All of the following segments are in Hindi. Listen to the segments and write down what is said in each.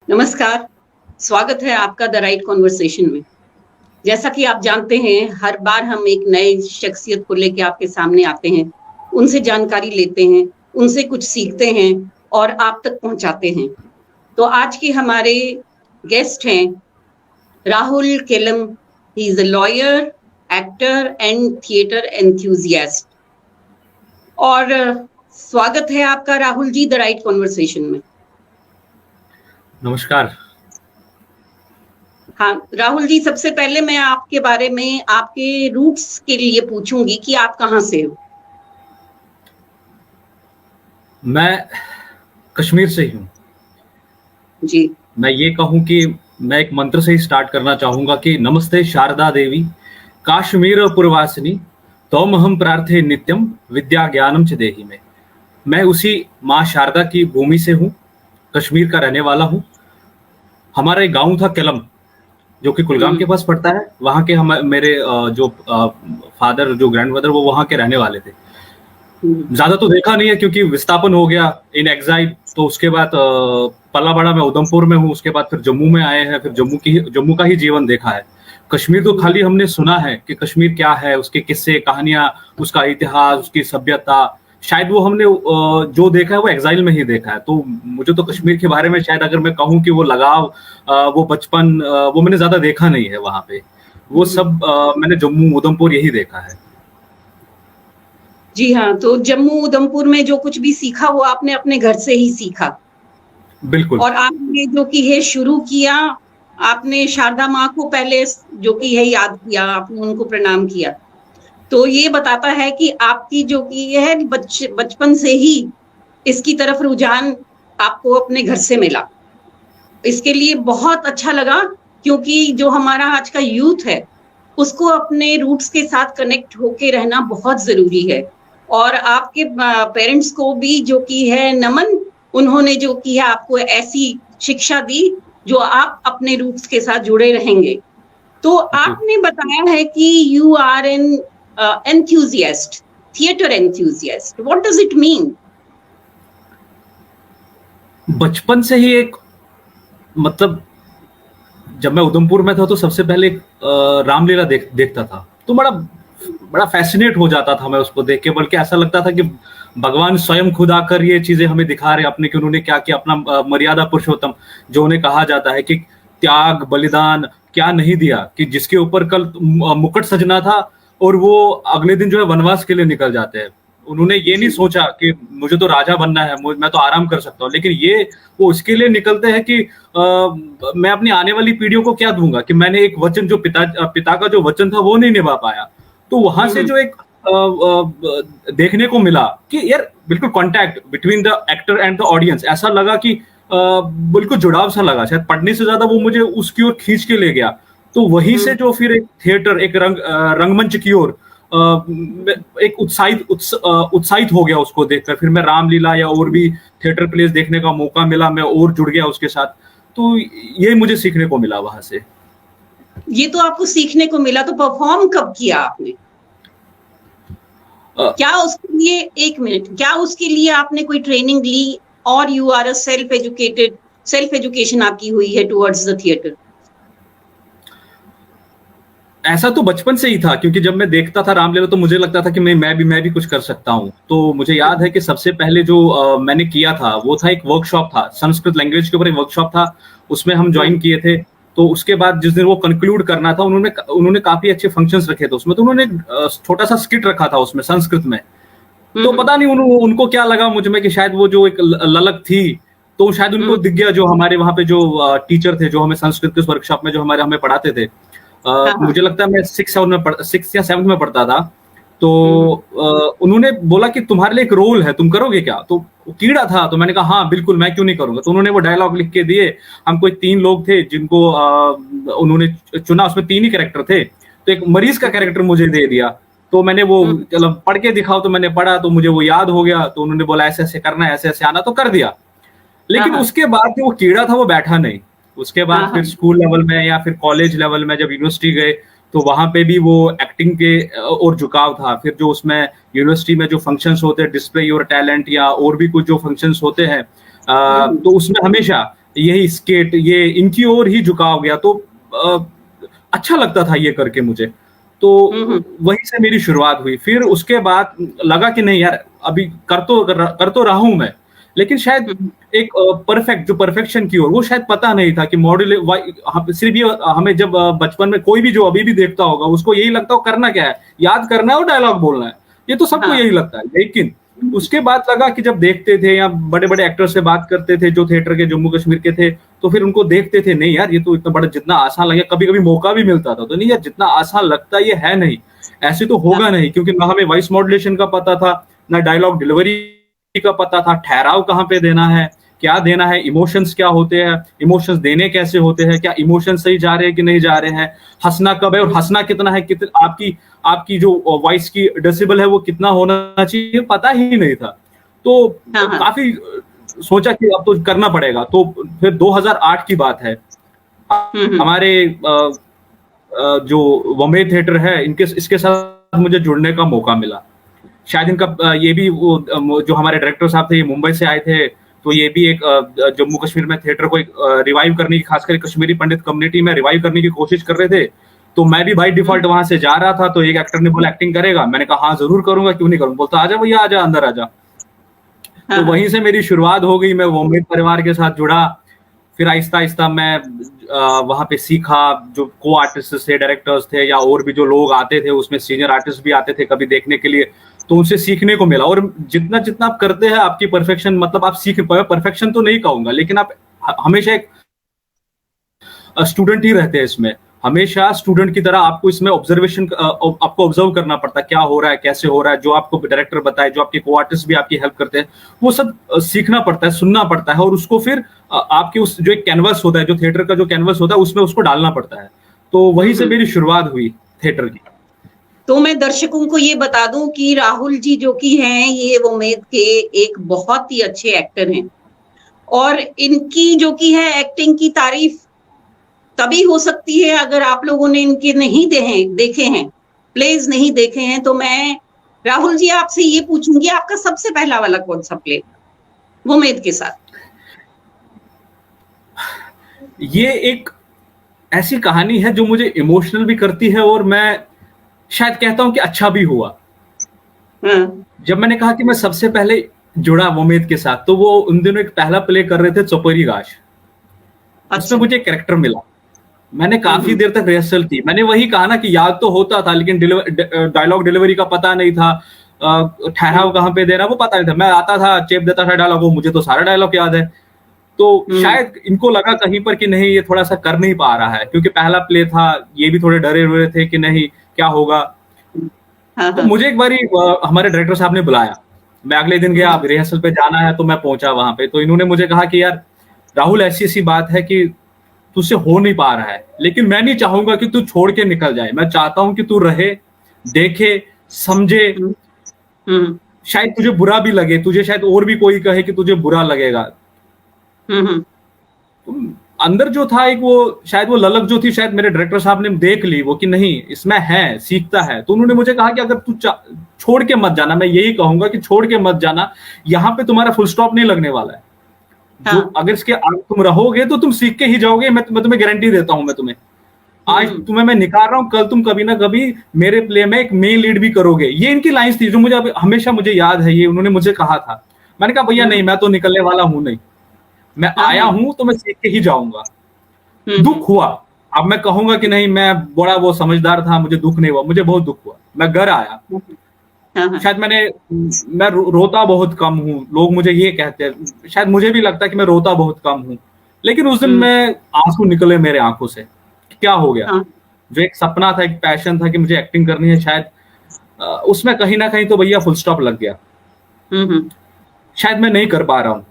नमस्कार, स्वागत है आपका द राइट कॉन्वर्सेशन में। जैसा कि आप जानते हैं, हर बार हम एक नए शख्सियत को लेके आपके सामने आते हैं, उनसे जानकारी लेते हैं, उनसे कुछ सीखते हैं और आप तक पहुंचाते हैं। तो आज के हमारे गेस्ट हैं Rahul Callum. He is a lawyer, actor and theatre enthusiast. और स्वागत है आपका Rahul ji the right conversation में। नमस्कार। हाँ राहुल जी, सबसे पहले मैं आपके बारे में आपके रूट्स के लिए पूछूंगी कि आप कहाँ से हो। मैं कश्मीर से ही हूँ। जी। मैं ये कहूँ कि मैं एक मंत्र से ही स्टार्ट करना चाहूंगा कि नमस्ते शारदा देवी काश्मीर पुरवासिनी तौमहम प्रार्थे नित्यम विद्या ज्ञानम च देहि में। मैं उसी माँ शारदा की भूमि से हूँ, कश्मीर का रहने वाला हूँ। हमारा एक गांव था केलम, जो कि कुलगाम के पास पड़ता है। वहाँ के मेरे जो फादर, जो ग्रैंडफादर, वो वहाँ के रहने वाले थे। ज्यादा तो देखा नहीं है क्योंकि विस्थापन हो गया इन एग्जाइल। तो उसके बाद पला बड़ा मैं उधमपुर में हूँ, उसके बाद फिर जम्मू में आए हैं, फिर जम्मू का ही जीवन देखा है। कश्मीर तो खाली हमने सुना है कि कश्मीर क्या है, उसके किस्से कहानियां, उसका इतिहास, उसकी सभ्यता, शायद वो हमने जो देखा है वो एग्जाइल में ही देखा है। तो मुझे तो कश्मीर के बारे में शायद अगर मैं कहूँ कि वो लगाव, वो बचपन, वो मैंने ज्यादा देखा नहीं है वहां पे। वो सब मैंने जम्मू उधमपुर यही देखा है। जी हाँ, तो जम्मू उधमपुर में जो कुछ भी सीखा वो आपने अपने घर से ही सीखा। बिल्कुल। और आपने जो कि है शुरू किया, आपने शारदा माँ को पहले जो कि है याद किया, आपने उनको प्रणाम किया। तो ये बताता है कि आपकी जो कि है बचपन से ही इसकी तरफ रुझान आपको अपने घर से मिला। इसके लिए बहुत अच्छा लगा, क्योंकि जो हमारा आज का यूथ है उसको अपने रूट्स के साथ कनेक्ट होके रहना बहुत जरूरी है। और आपके पेरेंट्स को भी जो कि है नमन, उन्होंने जो कि है आपको ऐसी शिक्षा दी जो आप अपने रूट्स के साथ जुड़े रहेंगे। तो आपने बताया है कि you are an enthusiast, theatre enthusiast. What does it mean? बचपन से ही एक, मतलब जब मैं उधमपुर में था तो सबसे पहले रामलीला देखता था। तो बड़ा फैसिनेट हो जाता था मैं उसको देख के। बल्कि ऐसा लगता था कि भगवान स्वयं खुद आकर ये चीजें हमें दिखा रहे अपने, कि उन्होंने क्या किया। अपना मर्यादा पुरुषोत्तम जो उन्हें कहा जाता है कि त्याग बलिदान क्या नहीं दिया, कि जिसके ऊपर कल मुकुट सजना था और वो अगले दिन जो है वनवास के लिए निकल जाते हैं। उन्होंने ये नहीं सोचा कि मुझे तो राजा बनना है, मैं तो आराम कर सकता हूँ, लेकिन ये वो उसके लिए निकलते हैं कि मैं अपनी आने वाली पीढ़ियों को क्या दूंगा, कि मैंने एक वचन, जो पिता का जो वचन था वो नहीं निभा पाया। तो वहां से जो एक देखने को मिला कि यार बिल्कुल contact between the actor and the audience, ऐसा लगा कि बिल्कुल जुड़ाव सा लगा। शायद पढ़ने से ज्यादा वो मुझे उसकी ओर खींच के ले गया। तो वहीं से जो फिर एक थिएटर, एक रंगमंच की ओर एक उत्साहित हो गया उसको देखकर। फिर मैं रामलीला या और भी थिएटर प्लेस देखने का मौका मिला, मैं और जुड़ गया उसके साथ। तो ये मुझे सीखने को मिला वहां से। ये तो आपको सीखने को मिला, तो परफॉर्म कब किया आपने? क्या उसके लिए, एक मिनट, क्या उसके लिए आपने कोई ट्रेनिंग ली, और you are a self education आपकी हुई है टुवर्ड्स द थिएटर? ऐसा तो बचपन से ही था, क्योंकि जब मैं देखता था रामलीला तो मुझे लगता था कि मैं भी कुछ कर सकता हूँ। तो मुझे याद है कि सबसे पहले जो मैंने किया था वो था एक वर्कशॉप था, संस्कृत लैंग्वेज के ऊपर एक वर्कशॉप था, उसमें हम ज्वाइन किए थे। तो उसके बाद जिस दिन वो कंक्लूड करना था, उन्होंने काफी अच्छे फंक्शंस रखे थे उसमें। तो उन्होंने छोटा सा स्किट रखा था उसमें संस्कृत में। तो पता नहीं उनको क्या लगा मुझ में, कि शायद वो जो एक ललक थी, तो शायद उनको दिख गया। जो हमारे वहां पे जो टीचर थे, जो हमें संस्कृत के वर्कशॉप में जो हमें पढ़ाते थे, मुझे लगता है मैं 6 या 7 में पढ़ता था। तो उन्होंने बोला कि तुम्हारे लिए एक रोल है, तुम करोगे क्या? तो कीड़ा था, तो मैंने कहा हाँ बिल्कुल, मैं क्यों नहीं करूंगा। तो उन्होंने वो डायलॉग लिख के दिए। हम कोई 3 लोग थे जिनको उन्होंने चुना, उसमें 3 ही कैरेक्टर थे। तो एक मरीज का कैरेक्टर मुझे दे दिया। तो मैंने वो, चलो पढ़ के दिखाओ, तो मैंने पढ़ा, तो मुझे वो याद हो गया। तो उन्होंने बोला ऐसे ऐसे करना है, ऐसे ऐसे आना, तो कर दिया। लेकिन उसके बाद जो वो कीड़ा था वो बैठा नहीं। उसके बाद फिर स्कूल लेवल में या फिर कॉलेज लेवल में जब यूनिवर्सिटी गए, तो वहां पे भी वो एक्टिंग के और झुकाव था। फिर जो उसमें यूनिवर्सिटी में जो फंक्शंस होते हैं, डिस्प्ले योर टैलेंट या और भी कुछ जो फंक्शंस होते हैं, तो उसमें हमेशा यही स्केट, ये इनकी ओर ही झुकाव गया। तो अच्छा लगता था ये करके मुझे, तो वहीं से मेरी शुरुआत हुई। फिर उसके बाद लगा कि नहीं यार, अभी कर तो रहा हूं मैं, लेकिन शायद एक जो परफेक्शन की ओर, वो शायद पता नहीं था कि सिर्फ ये हमें जब बचपन में कोई भी जो अभी भी देखता होगा उसको यही लगता हो करना क्या है, याद करना है और डायलॉग बोलना है, ये तो सबको यही लगता है। लेकिन उसके बाद लगा कि जब देखते थे या बड़े बड़े एक्टर से बात करते थे जो थिएटर के जम्मू कश्मीर के थे, तो फिर उनको देखते थे, नहीं यार ये तो इतना बड़ा, जितना आसान लगे, कभी कभी मौका भी मिलता था तो नहीं यार जितना आसान लगता ये है नहीं, ऐसे तो होगा नहीं, क्योंकि ना हमें वॉइस मॉड्यूलेशन का पता था, ना डायलॉग डिलीवरी का पता था, ठहराव कहाँ पे देना है, क्या देना है, इमोशंस क्या होते हैं, इमोशंस देने कैसे होते हैं, क्या इमोशंस सही जा रहे हैं कि नहीं जा रहे हैं, हंसना कब है और हंसना कितना है, आपकी जो वॉइस की डेसिबल है वो कितना होना चाहिए, पता ही नहीं था। तो काफी सोचा कि अब तो करना पड़ेगा। तो फिर 2008 की बात है, हमारे जो बॉम्बे थिएटर है इसके साथ मुझे जुड़ने का मौका मिला। शायद इनका ये भी वो जो हमारे डायरेक्टर साहब थे, ये मुंबई से आए थे, तो ये भी एक जम्मू कश्मीर में थिएटर को रिवाइव करने की, खासकर कश्मीरी पंडित कम्युनिटी में रिवाइव करने की कोशिश कर रहे थे। तो मैं भी बाय डिफॉल्ट वहां से जा रहा था, तो एक एक्टर ने बोला एक्टिंग करेगा, मैंने कहा हाँ जरूर करूंगा, क्यों नहीं करूंगा। बोलता आजा भैया आजा, अंदर आजा। तो वहीं से मेरी शुरुआत हो गई, मैं बॉम्बे परिवार के साथ जुड़ा। फिर आहिस्ता आहिस्ता मैं वहां पे सीखा, जो को आर्टिस्ट थे, डायरेक्टर्स थे, या और भी जो लोग आते थे, उसमें सीनियर आर्टिस्ट भी आते थे कभी देखने के लिए, तो उनसे सीखने को मिला। और जितना जितना आप करते हैं आपकी परफेक्शन, मतलब आप सीख पाए, परफेक्शन तो नहीं कहूंगा, लेकिन आप हमेशा एक स्टूडेंट ही रहते हैं इसमें, हमेशा स्टूडेंट की तरह आपको इसमें ऑब्जर्वेशन, आपको ऑब्जर्व करना पड़ता है, क्या हो रहा है, कैसे हो रहा है, जो आपको डायरेक्टर बताए, जो आपके को आर्टिस्ट भी आपकी हेल्प करते हैं, वो सब सीखना पड़ता है, सुनना पड़ता है, और उसको फिर आपके उस जो एक कैनवस होता है, जो थिएटर का जो कैनवस होता है, उसमें उसको डालना पड़ता है। तो वहीं से मेरी शुरुआत हुई थिएटर की। तो मैं दर्शकों को ये बता दूं कि राहुल जी जो कि हैं, ये उम्मीद के एक बहुत ही अच्छे एक्टर हैं, और इनकी जो कि है एक्टिंग की तारीफ तभी हो सकती है अगर आप लोगों ने इनके नहीं देखे हैं, प्लेज नहीं देखे हैं। तो मैं राहुल जी आपसे ये पूछूंगी, आपका सबसे पहला वाला कौन सा प्ले था उम्मीद के साथ? ये एक ऐसी कहानी है जो मुझे इमोशनल भी करती है, और मैं शायद कहता हूं कि अच्छा भी हुआ। जब मैंने कहा कि मैं सबसे पहले जुड़ा उम्मीद के साथ, तो वो उन दिनों एक पहला प्ले कर रहे थे चौपरी गाश। उसमें मुझे कैरेक्टर मिला, मैंने काफी देर तक रिहर्सल की। मैंने वही कहा ना कि याद तो होता था, लेकिन डायलॉग डिलीवरी का पता नहीं था, ठहराव कहाँ पे देना वो पता नहीं था। मैं आता था, चेप देता था डायलॉग, वो मुझे तो सारा डायलॉग याद है। तो शायद इनको लगा कहीं पर कि नहीं ये थोड़ा सा कर नहीं पा रहा है, क्योंकि पहला प्ले था, ये भी थोड़े डरे हुए थे कि नहीं क्या होगा। तो मुझे एक बारी हमारे डायरेक्टर साहब ने बुलाया, मैं अगले दिन गया, रिहर्सल पे जाना है, तो मैं पहुंचा वहां पे। तो इन्होंने मुझे कहा कि यार राहुल, ऐसी ऐसी बात है कि तुझसे हो नहीं पा रहा है, लेकिन मैं नहीं चाहूंगा कि तू छोड़ के निकल जाए, मैं चाहता हूं कि तू रहे, देखे, समझे। शायद तुझे बुरा भी लगे, तुझे शायद और भी कोई कहे कि तुझे बुरा लगेगा। अंदर जो था एक, वो शायद वो ललक जो थी, शायद मेरे डायरेक्टर साहब ने देख ली वो, कि नहीं इसमें है, सीखता है। तो उन्होंने मुझे कहा कि अगर तू छोड़ के मत जाना, मैं यही कहूंगा कि छोड़ के मत जाना, यहाँ पे तुम्हारा फुल स्टॉप नहीं लगने वाला है। जो अगर इसके आगे तुम रहोगे तो तुम सीख के ही जाओगे, मैं तुम्हें गारंटी देता हूं। मैं तुम्हें आज तुम्हें मैं निकाल रहा हूं, कल तुम कभी ना कभी मेरे प्ले में एक मेन लीड भी करोगे। ये इनकी लाइंस थी जो मुझे हमेशा मुझे याद है, ये उन्होंने मुझे कहा था। मैंने कहा भैया नहीं, मैं तो निकलने वाला हूं नहीं, मैं आया हूं तो मैं सीख के ही जाऊंगा। दुख हुआ, अब मैं कहूंगा कि नहीं मैं बड़ा वो समझदार था, मुझे दुख नहीं हुआ, मुझे बहुत दुख हुआ। मैं घर आया, शायद मैं रोता बहुत कम हूँ, लोग मुझे ये कहते हैं, शायद मुझे भी लगता है कि मैं रोता बहुत कम हूँ, लेकिन उस दिन मैं आंसू निकले मेरे आंखों से। क्या हो गया? जो एक सपना था, एक पैशन था कि मुझे एक्टिंग करनी है, शायद उसमें कहीं ना कहीं तो भैया फुल स्टॉप लग गया। शायद मैं नहीं कर पा रहा हूँ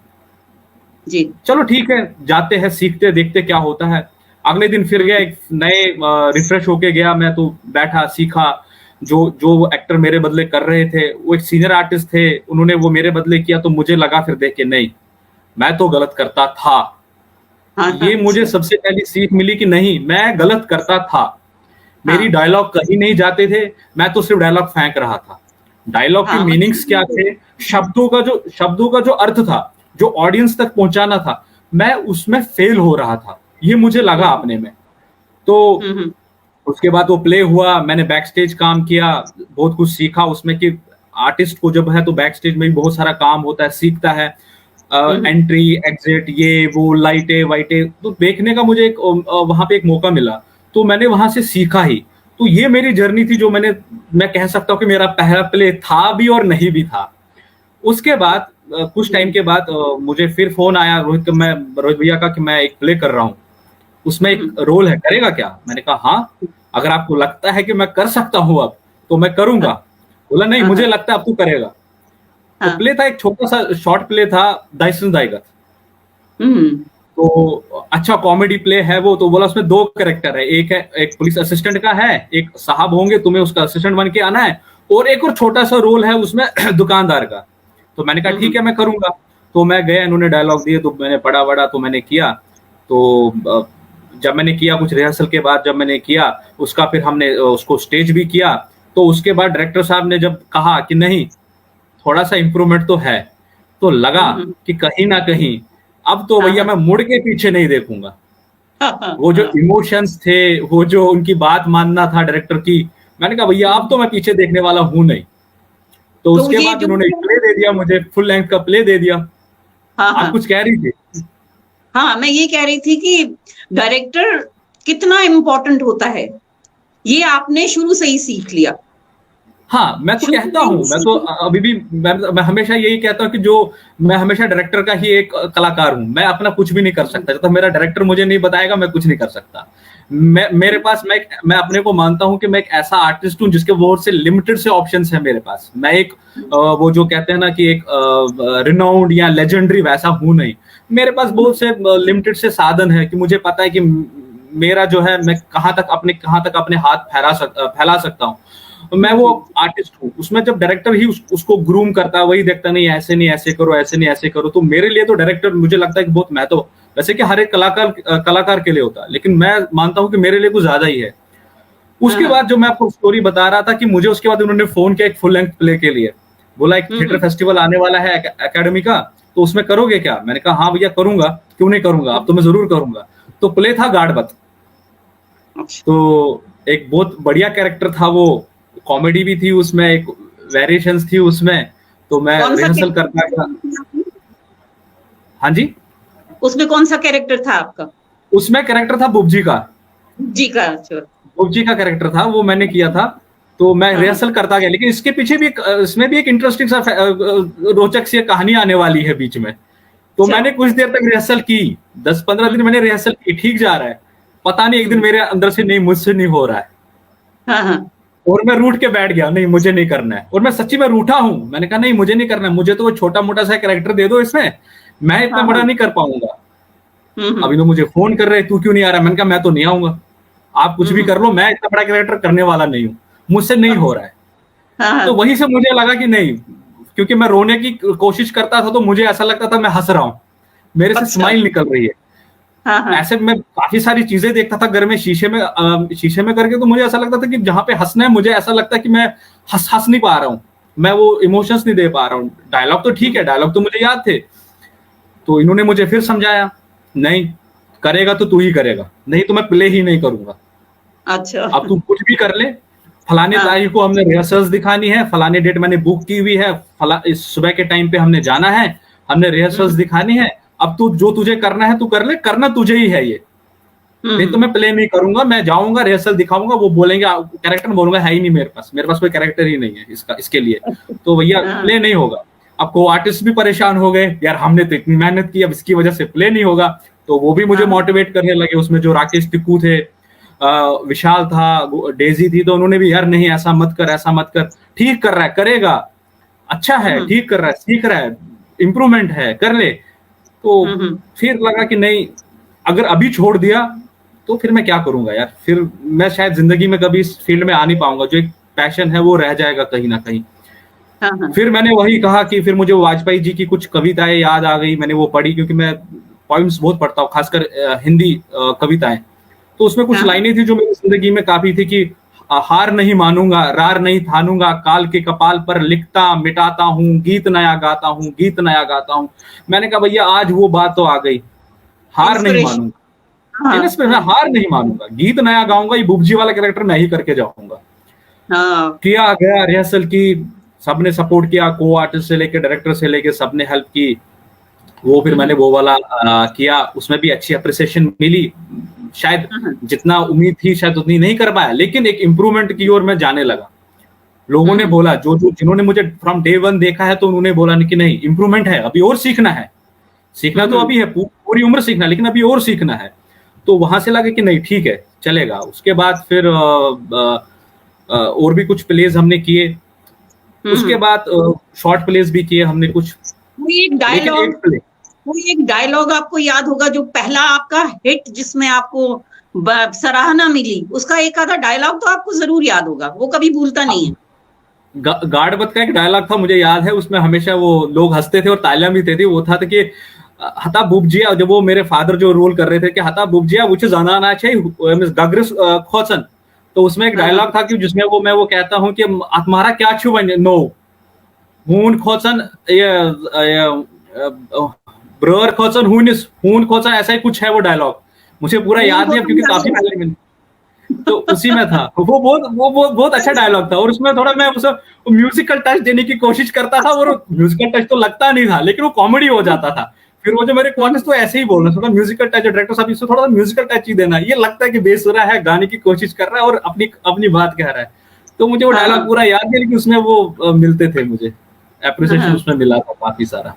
जी। चलो ठीक है, जाते हैं, सीखते, देखते क्या होता है। अगले दिन फिर गया, एक नए रिफ्रेश होके गया मैं, तो बैठा, सीखा। जो एक्टर मेरे बदले कर रहे थे, वो एक सीनियर आर्टिस्ट थे, उन्होंने वो मेरे बदले किया, तो मुझे लगा फिर देख के नहीं, मैं तो गलत करता था। ये मुझे सबसे पहली सीख मिली कि नहीं, मैं गलत करता था। मेरी डायलॉग कहीं नहीं जाते थे, मैं तो सिर्फ डायलॉग फेंक रहा था। डायलॉग की मीनिंग्स क्या थे, शब्दों का जो अर्थ था, जो ऑडियंस तक पहुंचाना था, मैं उसमें फेल हो रहा था, ये मुझे लगा अपने में। तो उसके बाद वो प्ले हुआ, मैंने बैक स्टेज काम किया, बहुत कुछ सीखा उसमें कि आर्टिस्ट को जब है तो बैक स्टेज में भी बहुत सारा काम होता है, सीखता है, एंट्री एग्जिट ये वो लाइटें वाइटें, तो देखने का मुझे एक वहां पे एक मौका मिला, तो मैंने वहां से सीखा ही। तो ये मेरी जर्नी थी जो मैं कह सकता हूँ कि मेरा पहला प्ले था भी और नहीं भी था। उसके बाद कुछ टाइम के बाद मुझे फिर फोन आया रोहित भैया का कि मैं एक प्ले कर रहा हूँ, उसमें एक रोल है, करेगा क्या? मैंने कहा हाँ, अगर आपको लगता है कि मैं कर सकता हूँ अब तो मैं करूंगा। बोला नहीं, मुझे लगता है अब तू करेगा। तो प्ले था, एक छोटा सा शॉर्ट प्ले था, दाइसन दाइगत। तो अच्छा कॉमेडी प्ले है वो। तो बोला उसमें दो कैरेक्टर है, एक पुलिस असिस्टेंट का है, एक साहब होंगे, तुम्हें उसका असिस्टेंट बन के आना है, और एक और छोटा सा रोल है उसमें दुकानदार का। तो मैंने कहा ठीक है मैं करूंगा। तो मैं गया, इन्होंने डायलॉग दिए तो मैंने पढ़ा वढ़ा तो मैंने किया। तो जब मैंने किया कुछ रिहर्सल के बाद, जब मैंने किया उसका, फिर हमने उसको स्टेज भी किया। तो उसके बाद डायरेक्टर साहब ने जब कहा कि नहीं थोड़ा सा इम्प्रूवमेंट तो है, तो लगा कि कहीं ना कहीं अब तो भैया मैं मुड़ के पीछे नहीं देखूंगा। वो जो इमोशंस थे, वो जो उनकी बात मानना था डायरेक्टर की, मैंने कहा भैया अब तो मैं पीछे देखने वाला हूं नहीं। तो उसके बाद उन्होंने प्ले दे दिया मुझे, फुल लेंथ का प्ले दे दिया। आप कुछ कह रही थी? हाँ, मैं ये कह रही थी कि डायरेक्टर कितना इम्पोर्टेंट होता है, ये आपने शुरू से ही सीख लिया। हाँ, मैं तो कहता हूँ, मैं तो अभी भी मैं हमेशा यही कहता हूँ कि जो मैं हमेशा डायरेक्टर का ही एक कलाकार हूँ, मैं अपना कुछ भी नहीं कर सकता जब तक मेरा डायरेक्टर मुझे नहीं बताएगा, मैं कुछ नहीं कर सकता। मेरे पास मैं अपने को मानता हूँ कि मैं एक ऐसा आर्टिस्ट हूँ जिसके बहुत से लिमिटेड से ऑप्शंस हैं मेरे पास। मैं एक वो जो कहते हैं ना कि एक रिनाउंड या लेजेंडरी वैसा हूँ नहीं। मेरे पास बहुत से लिमिटेड से साधन है कि मुझे पता है कि मेरा जो है मैं कहाँ तक अपने हाथ फैला सकता हूँ। मैं वो आर्टिस्ट हूँ। उसमें जब डायरेक्टर ही उसको ग्रूम करता है, वही देखता नहीं ऐसे नहीं ऐसे करो, ऐसे नहीं ऐसे करो, तो मेरे लिए तो डायरेक्टर मुझे लगता है कि बहुत महत्व, वैसे कि हर एक कलाकार के लिए होता है, लेकिन मैं मानता हूँ कि मेरे लिए कुछ ज्यादा ही है। उसके बाद जो मैं आपको स्टोरी बता रहा था कि मुझे उसके बाद उन्होंने फोन किया एक फुल लेंथ प्ले के लिए, बोला एक थिएटर फेस्टिवल आने वाला है एकेडमी का, तो उसमें करोगे क्या? मैंने कहा हाँ भैया करूंगा, क्यों नहीं करूंगा, अब तो मैं जरूर करूंगा। तो प्ले था गाड़बत। तो एक बहुत बढ़िया कैरेक्टर था वो, कॉमेडी भी थी उसमें, एक वेरिएशंस थी उसमें। तो मैं रिहर्सल करता था। हाँ जी, उसमें कौन सा कैरेक्टर था आपका? उसमें कैरेक्टर था बुबजी का। बुबजी का कैरेक्टर था वो, मैंने किया था। तो मैं रिहर्सल करता गया, लेकिन इसके पीछे भी इसमें भी एक इंटरेस्टिंग सा रोचक सी कहानी आने वाली है बीच में। तो मैंने कुछ देर तक रिहर्सल की, 10-15 दिन मैंने रिहर्सल की, ठीक जा रहा है। पता नहीं एक दिन मेरे अंदर से नहीं, मुझसे नहीं हो रहा है, और मैं रूठ के बैठ गया, नहीं मुझे नहीं करना है। और मैं सच्ची में रूठा हूं, मैंने कहा नहीं मुझे नहीं करना है, मुझे तो वो छोटा मोटा सा कैरेक्टर दे दो इसमें, मैं इतना बड़ा नहीं कर पाऊंगा। अभी तो मुझे फोन कर रहे तू क्यों नहीं आ रहा, मैंने कहा मैं तो नहीं आऊंगा, आप कुछ भी कर लो, मैं इतना बड़ा कैरेक्टर करने वाला नहीं हूँ, मुझसे नहीं हो रहा है। तो वहीं से मुझे लगा कि नहीं, क्योंकि मैं रोने की कोशिश करता था तो मुझे ऐसा लगता था मैं हंस रहा हूं, मेरे से स्माइल निकल रही है। ऐसे मैं काफी सारी चीजें देखता था घर में, शीशे में करके, तो मुझे ऐसा लगता था कि जहां पे हंसना है मुझे ऐसा लगता है कि मैं हंस नहीं पा रहा हूँ, मैं वो इमोशंस नहीं दे पा रहा हूँ। डायलॉग तो ठीक है, डायलॉग तो मुझे याद थे। तो इन्होंने मुझे फिर समझाया, नहीं करेगा तो तू ही करेगा, नहीं तो मैं प्ले ही नहीं करूंगा। अच्छा, अब तू कुछ भी कर ले, फलाने तारीख को हमने रिहर्सल्स दिखानी है, फलाने डेट मैंने बुक की हुई है, इस सुबह के टाइम पे हमने जाना है, हमने रिहर्सल्स दिखानी है, अब तू जो तुझे करना है तू कर ले, करना तुझे ही है ये, नहीं तो मैं प्ले नहीं करूंगा। मैं जाऊंगा रिहर्सल दिखाऊंगा, वो बोलेंगे कैरेक्टर, बोलूंगा है ही नहीं मेरे पास कोई कैरेक्टर ही नहीं है इसके लिए, तो भैया प्ले नहीं होगा। अब को आर्टिस्ट भी परेशान हो गए, यार हमने तो इतनी मेहनत की, अब इसकी वजह से प्ले नहीं होगा। तो वो भी मुझे मोटिवेट करने लगे, उसमें जो राकेश टिक्कू थे, विशाल था, डेजी थी, तो उन्होंने भी यार नहीं ऐसा मत कर, ठीक कर रहा है, करेगा, अच्छा है, ठीक कर रहा है, सीख रहा है, इंप्रूवमेंट है, कर ले। तो फिर लगा कि नहीं, अगर अभी छोड़ दिया तो फिर मैं क्या करूंगा यार, फिर मैं शायद जिंदगी में कभी इस फील्ड में आ नहीं पाऊंगा, जो एक पैशन है वो रह जाएगा कहीं ना कहीं। फिर मैंने वही कहा कि फिर मुझे वाजपेयी जी की कुछ कविताएं याद आ गई, मैंने वो पढ़ी, क्योंकि मैं पॉइम्स बहुत पढ़ता हूँ, खासकर हिंदी कविताएं। तो उसमें कुछ लाइनें थी जो मेरी जिंदगी में काफी थी कि हार नहीं मानूंगा, रार नहीं थानूंगा, काल के कपाल पर लिखता मिटाता हूँ, गीत नया गाता हूँ, गीत नया गाता हूँ। मैंने कहा भैया आज वो बात तो आ गई, हार नहीं इंस्पिरेशन। मानूंगा, हाँ मैं हार नहीं मानूंगा, गीत नया गाऊंगा, ये बुबजी वाला कैरेक्टर मैं ही करके जाऊंगा। हाँ। किया गया रिहर्सल की, सबने सपोर्ट किया, को आर्टिस्ट से लेके डायरेक्टर से लेके सबने हेल्प की। वो फिर मैंने वो वाला किया, उसमें भी अच्छी अप्रिसिएशन मिली। शायद जितना उम्मीद थी शायद उतनी नहीं कर पाया, लेकिन एक इम्प्रूवमेंट की ओर मैं जाने लगा। लोगों ने बोला, जो जो जिन्होंने मुझे फ्रॉम डे वन देखा है, तो उन्होंने बोला कि नहीं इम्प्रूवमेंट है, अभी और सीखना है। सीखना तो अभी है, पूरी उम्र सीखना, लेकिन अभी और सीखना है। तो वहां से लगा कि नहीं ठीक है चलेगा। उसके बाद फिर और भी कुछ प्लेज हमने किए। उसके बाद शॉर्ट प्लेज भी किए हमने कुछ। कोई एक लेकिन डायलॉग, एक प्ले, कोई एक डायलॉग आपको याद होगा जो पहला आपका हिट जिसमें आपको सराहना मिली, उसका एक आधा डायलॉग तो आपको जरूर याद होगा, वो कभी भूलता नहीं है। गार्डबत का एक डायलॉग था मुझे याद है, उसमें हमेशा वो लोग हंसते थे और तालियां भी देते थे। वो था कि हता बुबजिया, जब वो मेरे फादर जो रोल कर रहे थे कि हता बुबजिया वो जाना चाहिए गाग्रिस खोचन। तो उसमें एक डायलॉग था कि जिसमें मैं वो कहता हूं कि तुम्हारा क्या छू बन नो हून खोचन ब्रर खोचन हून खोचन, ऐसा ही कुछ है वो डायलॉग। मुझे पूरा याद नहीं क्योंकि काफी पहले मैंने, तो उसी में था वो। बहुत अच्छा डायलॉग था। और उसमें थोड़ा मैं उसे म्यूजिकल टच देने की कोशिश करता था, और म्यूजिकल टच तो लगता नहीं था, लेकिन वो कॉमेडी हो जाता था। फिर वो जो मेरे क्वार्टर्स तो ऐसे ही बोल रहे थोड़ा म्यूजिकल टच, डायरेक्टर साहब इसको थोड़ा म्यूजिकल टच ही देना, ये लगता है कि बेसुरा है, गाने की कोशिश कर रहा है और अपनी बात कह रहा है। तो मुझे वो डायलॉग पूरा याद है, लेकिन उसमें वो मिलते थे, मुझे एप्रिसिएशन उसमें मिला था काफी सारा।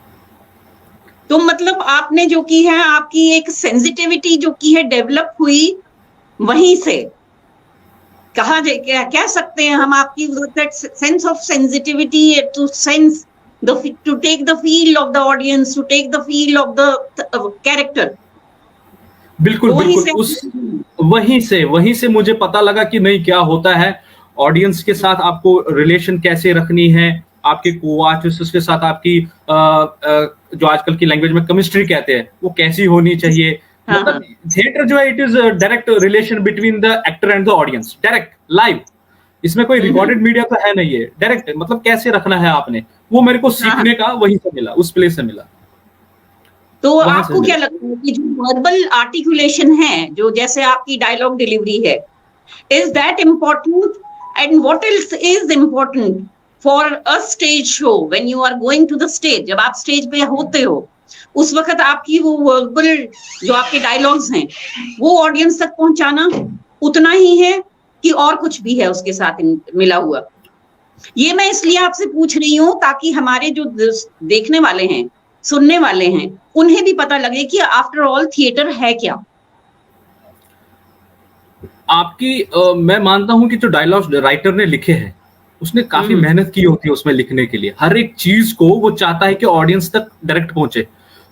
तो मतलब आपने जो की है, आपकी एक सेंसिटिविटी जो की है डेवलप हुई वहीं से, कहा जाए क्या कह सकते हैं हम, आपकी sense of sensitivity to sense to take the feel of the audience, to take the feel of the character। बिल्कुल बिल्कुल, वहीं से मुझे पता लगा कि नहीं क्या होता है ऑडियंस के साथ, आपको रिलेशन कैसे रखनी है, आपके को आर्टिस्ट के साथ आपकी जो आजकल की लैंग्वेज में केमिस्ट्री कहते हैं वो कैसी होनी चाहिए। मतलब थिएटर जो है it is direct relation between the actor and the audience, direct live. इसमें कोई रिकॉर्डेड मीडिया तो है नहीं है, डायरेक्ट मतलब कैसे रखना है आपने, वो मेरे को सीखने का वहीं से मिला, उस प्लेस से मिला। तो आपको क्या लगता है कि जो वर्बल आर्टिकुलेशन है, जो जैसे आपकी डायलॉग डिलीवरी है, is that important, and what else is important for a stage show when you are going to the stage? जब आप स्टेज पे होते हो उस वक्त आपकी वो वर्बल जो आपके डायलॉग्स हैं वो ऑडियंस तक पहुंचाना उतना ही है कि और कुछ भी है उसके साथ मिला हुआ? ये मैं इसलिए आपसे पूछ रही हूं ताकि हमारे जो देखने वाले हैं, सुनने वाले हैं, उन्हें भी पता लगे कि आफ्टर ऑल थिएटर है क्या। आपकी मैं मानता हूं कि जो डायलॉग राइटर ने लिखे हैं उसने काफी मेहनत की होती है उसमें लिखने के लिए। हर एक चीज को वो चाहता है कि ऑडियंस तक डायरेक्ट पहुंचे,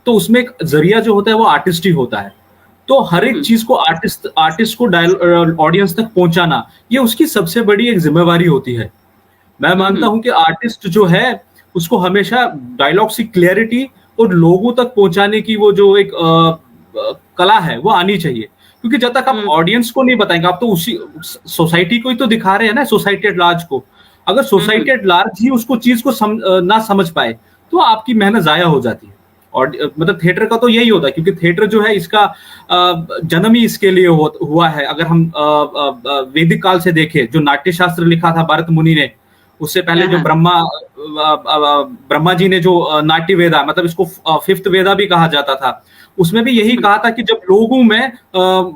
तो उसमें एक जरिया जो होता है वो आर्टिस्ट ही होता है। तो हर एक चीज को आर्टिस्ट को ऑडियंस तक पहुंचाना, ये उसकी सबसे बड़ी एक जिम्मेवारी होती है। मैं मानता हूं कि आर्टिस्ट जो है उसको हमेशा डायलॉग्स की क्लैरिटी और लोगों तक पहुंचाने की वो जो एक कला है वो आनी चाहिए। क्योंकि जब तक आप ऑडियंस को नहीं बताएंगे, आप तो उसी सोसाइटी को ही तो दिखा रहे हैं ना, सोसाइटी एट लार्ज को। अगर सोसाइटी एट लार्ज ही उसको चीज को ना समझ पाए तो आपकी मेहनत जाया हो जाती है। और मतलब थिएटर का तो यही होता है, क्योंकि थिएटर जो है इसका जन्म ही इसके लिए हुआ है। अगर हम वैदिक काल से देखें, जो नाट्य शास्त्र लिखा था भरत मुनि ने, उससे पहले जो ब्रह्मा जी ने जो नाट्य वेदा, मतलब इसको फिफ्थ वेदा भी कहा जाता था, उसमें भी यही कहा था कि जब लोगों में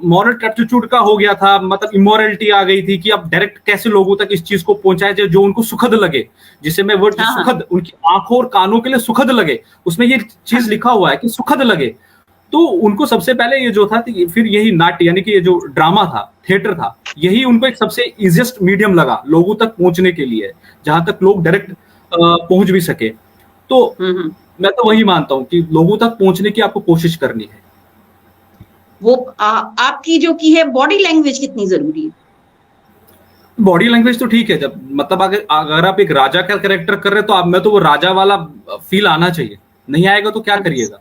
मॉरल टैट्यूड का हो गया था, मतलब इमोरलिटी आ गई थी, कि अब डायरेक्ट कैसे लोगों तक इस चीज को पहुंचाए जो उनको सुखद लगे, जिसे मैं वर्ड सुखद, उनकी आंखों और कानों के लिए सुखद लगे, उसमें ये चीज लिखा हुआ है कि सुखद लगे। तो उनको सबसे पहले ये जो था, फिर यही नाट्य यानी कि ये जो ड्रामा था, थिएटर था, यही उनको एक सबसे इजीएस्ट मीडियम लगा लोगों तक पहुंचने के लिए, जहां तक लोग डायरेक्ट पहुंच भी सके। तो मैं तो वही मानता हूं कि लोगों तक पहुंचने की आपको कोशिश करनी है। वो आपकी जो की है बॉडी लैंग्वेज कितनी जरूरी है? बॉडी लैंग्वेज तो ठीक है, जब मतलब अगर आप एक राजा का कैरेक्टर कर रहे हो तो आप में तो वो राजा वाला फील आना चाहिए। नहीं आएगा तो क्या करिएगा?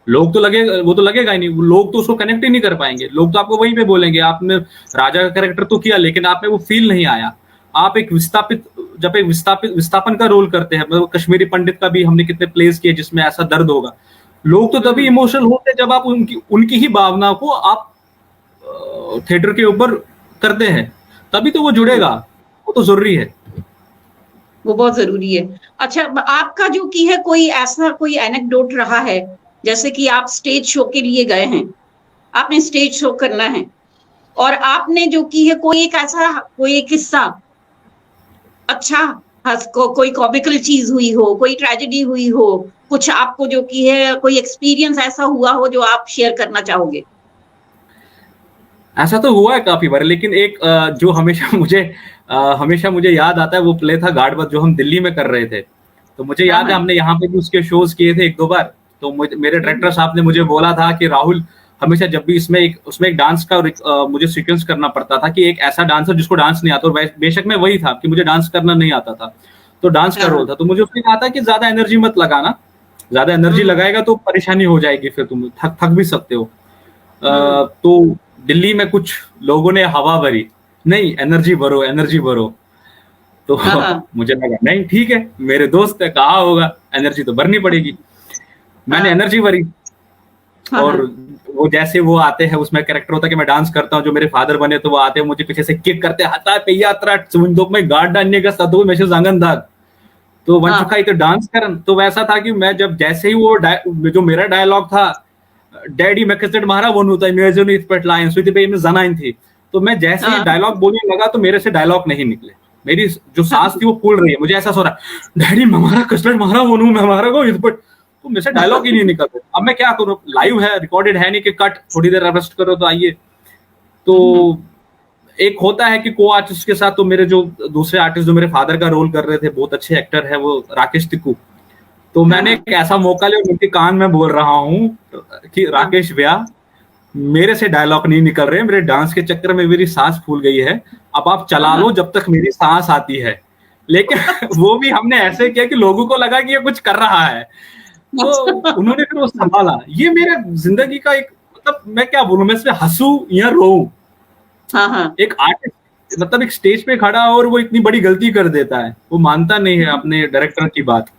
लोग तो वो तो लगेगा ही नहीं, लोग तो उसको कनेक्ट ही नहीं कर पाएंगे। लोग तो आपको वहीं पे बोलेंगे आपने राजा का कैरेक्टर तो किया लेकिन आप में वो फील नहीं आया। आप एक जब एक विस्थापन का रोल करते हैं, मतलब कश्मीरी पंडित का भी हमने कितने प्लेस किए जिसमें ऐसा दर्द होगा, लोग तो तभी इमोशनल होते हैं जब आप उनकी उनकी ही भावना को आप थिएटर के ऊपर करते हैं, तभी तो वो जुड़ेगा, वो तो जरूरी है। वो बहुत जरूरी है। अच्छा, आपका जो की है कोई ऐसा कोई एनेक्डोट रहा है, जैसे कि आप स्टेज शो के लिए गए हैं, आपने स्टेज शो करना है और आपने जो की है कोई एक ऐसा कोई एक किस्सा अच्छा, कोई कॉमिकल चीज हुई हो, कोई ट्रेजेडी हुई हो, कुछ आपको जो की है कोई एक्सपीरियंस ऐसा हुआ हो जो आप शेयर करना चाहोगे? ऐसा तो हुआ है काफी बार, लेकिन एक जो हमेशा मुझे याद आता है, वो प्ले था गाड़बत, जो हम दिल्ली में कर रहे थे। तो मुझे याद है हमने यहाँ पे भी उसके शोज किए थे 1-2 बार। तो मेरे डायरेक्टर साहब ने मुझे बोला था कि राहुल, हमेशा जब भी उसमें एक डांस का मुझे सीक्वेंस करना पड़ता था, कि एक ऐसा डांसर जिसको डांस नहीं आता, और बेशक मैं वही था कि मुझे डांस करना नहीं आता था, तो डांस का रोल था। तो मुझे उसने कहा था कि ज्यादा एनर्जी मत लगाना, ज्यादा एनर्जी लगाएगा तो परेशानी हो जाएगी, फिर तुम थक भी सकते हो। तो दिल्ली में कुछ लोगों ने हवा भरी, नहीं एनर्जी भरो, एनर्जी भरो। तो मुझे लगा नहीं ठीक है, मेरे दोस्त ने कहा होगा एनर्जी तो भरनी पड़ेगी। मैंने एनर्जी भरी, और वो जैसे वो आते हैं, उसमें कैरेक्टर होता है कि मैं डांस करता हूँ, जो मेरे फादर बने, तो वो आते हैं मुझे पीछे से किक करते, हाता पे यात्रा सुंदोक में गार्ड डालने का सदो में से जांगन दाग। तो वन चुका ही तो डांस करन। तो वैसा था कि मैं जब जैसे ही वो जो मेरा डायलॉग था, डैडी मैं किसने मारा वो होता है इमेजिन इस पेट लाइन स्वीटी पे में जनाइन थी, तो मैं जैसे ही डायलॉग बोलने लगा तो मेरे से डायलॉग नहीं निकले, मेरी जो सांस थी वो फूल रही है, मुझे ऐसा हो रहा है डैडी मैं मारा कस्टर्ड मारा वो मैं मारा को इस पर, तो मेरे से डायलॉग ही नहीं निकल रहे। अब मैं क्या करूं, लाइव है, रिकॉर्डेड है नहीं कि कट थोड़ी देर रेस्ट करो तो आइए। तो एक होता है कि को आर्टिस्ट के साथ, तो मेरे जो दूसरे आर्टिस्ट जो मेरे फादर का रोल कर रहे थे, बहुत अच्छे एक्टर है वो, राकेश टिक्कू। तो मैंने एक ऐसा मौका लिया, उनके कान में बोल रहा हूँ कि राकेश भैया मेरे से डायलॉग नहीं निकल रहे, मेरे डांस के चक्कर में मेरी सांस फूल गई है, अब आप चला लो जब तक मेरी सांस आती है। लेकिन वो भी हमने ऐसे किया कि लोगों को लगा कि ये कुछ कर रहा है, तो उन्होंने फिर वो संभाला। ये मेरा जिंदगी का एक, मतलब मैं क्या बोलूं, मैं इसमें हंसू या रोऊं, एक आर्टिस्ट मतलब एक स्टेज पे खड़ा और वो इतनी बड़ी गलती कर देता है, वो मानता नहीं है अपने डायरेक्टर की बात।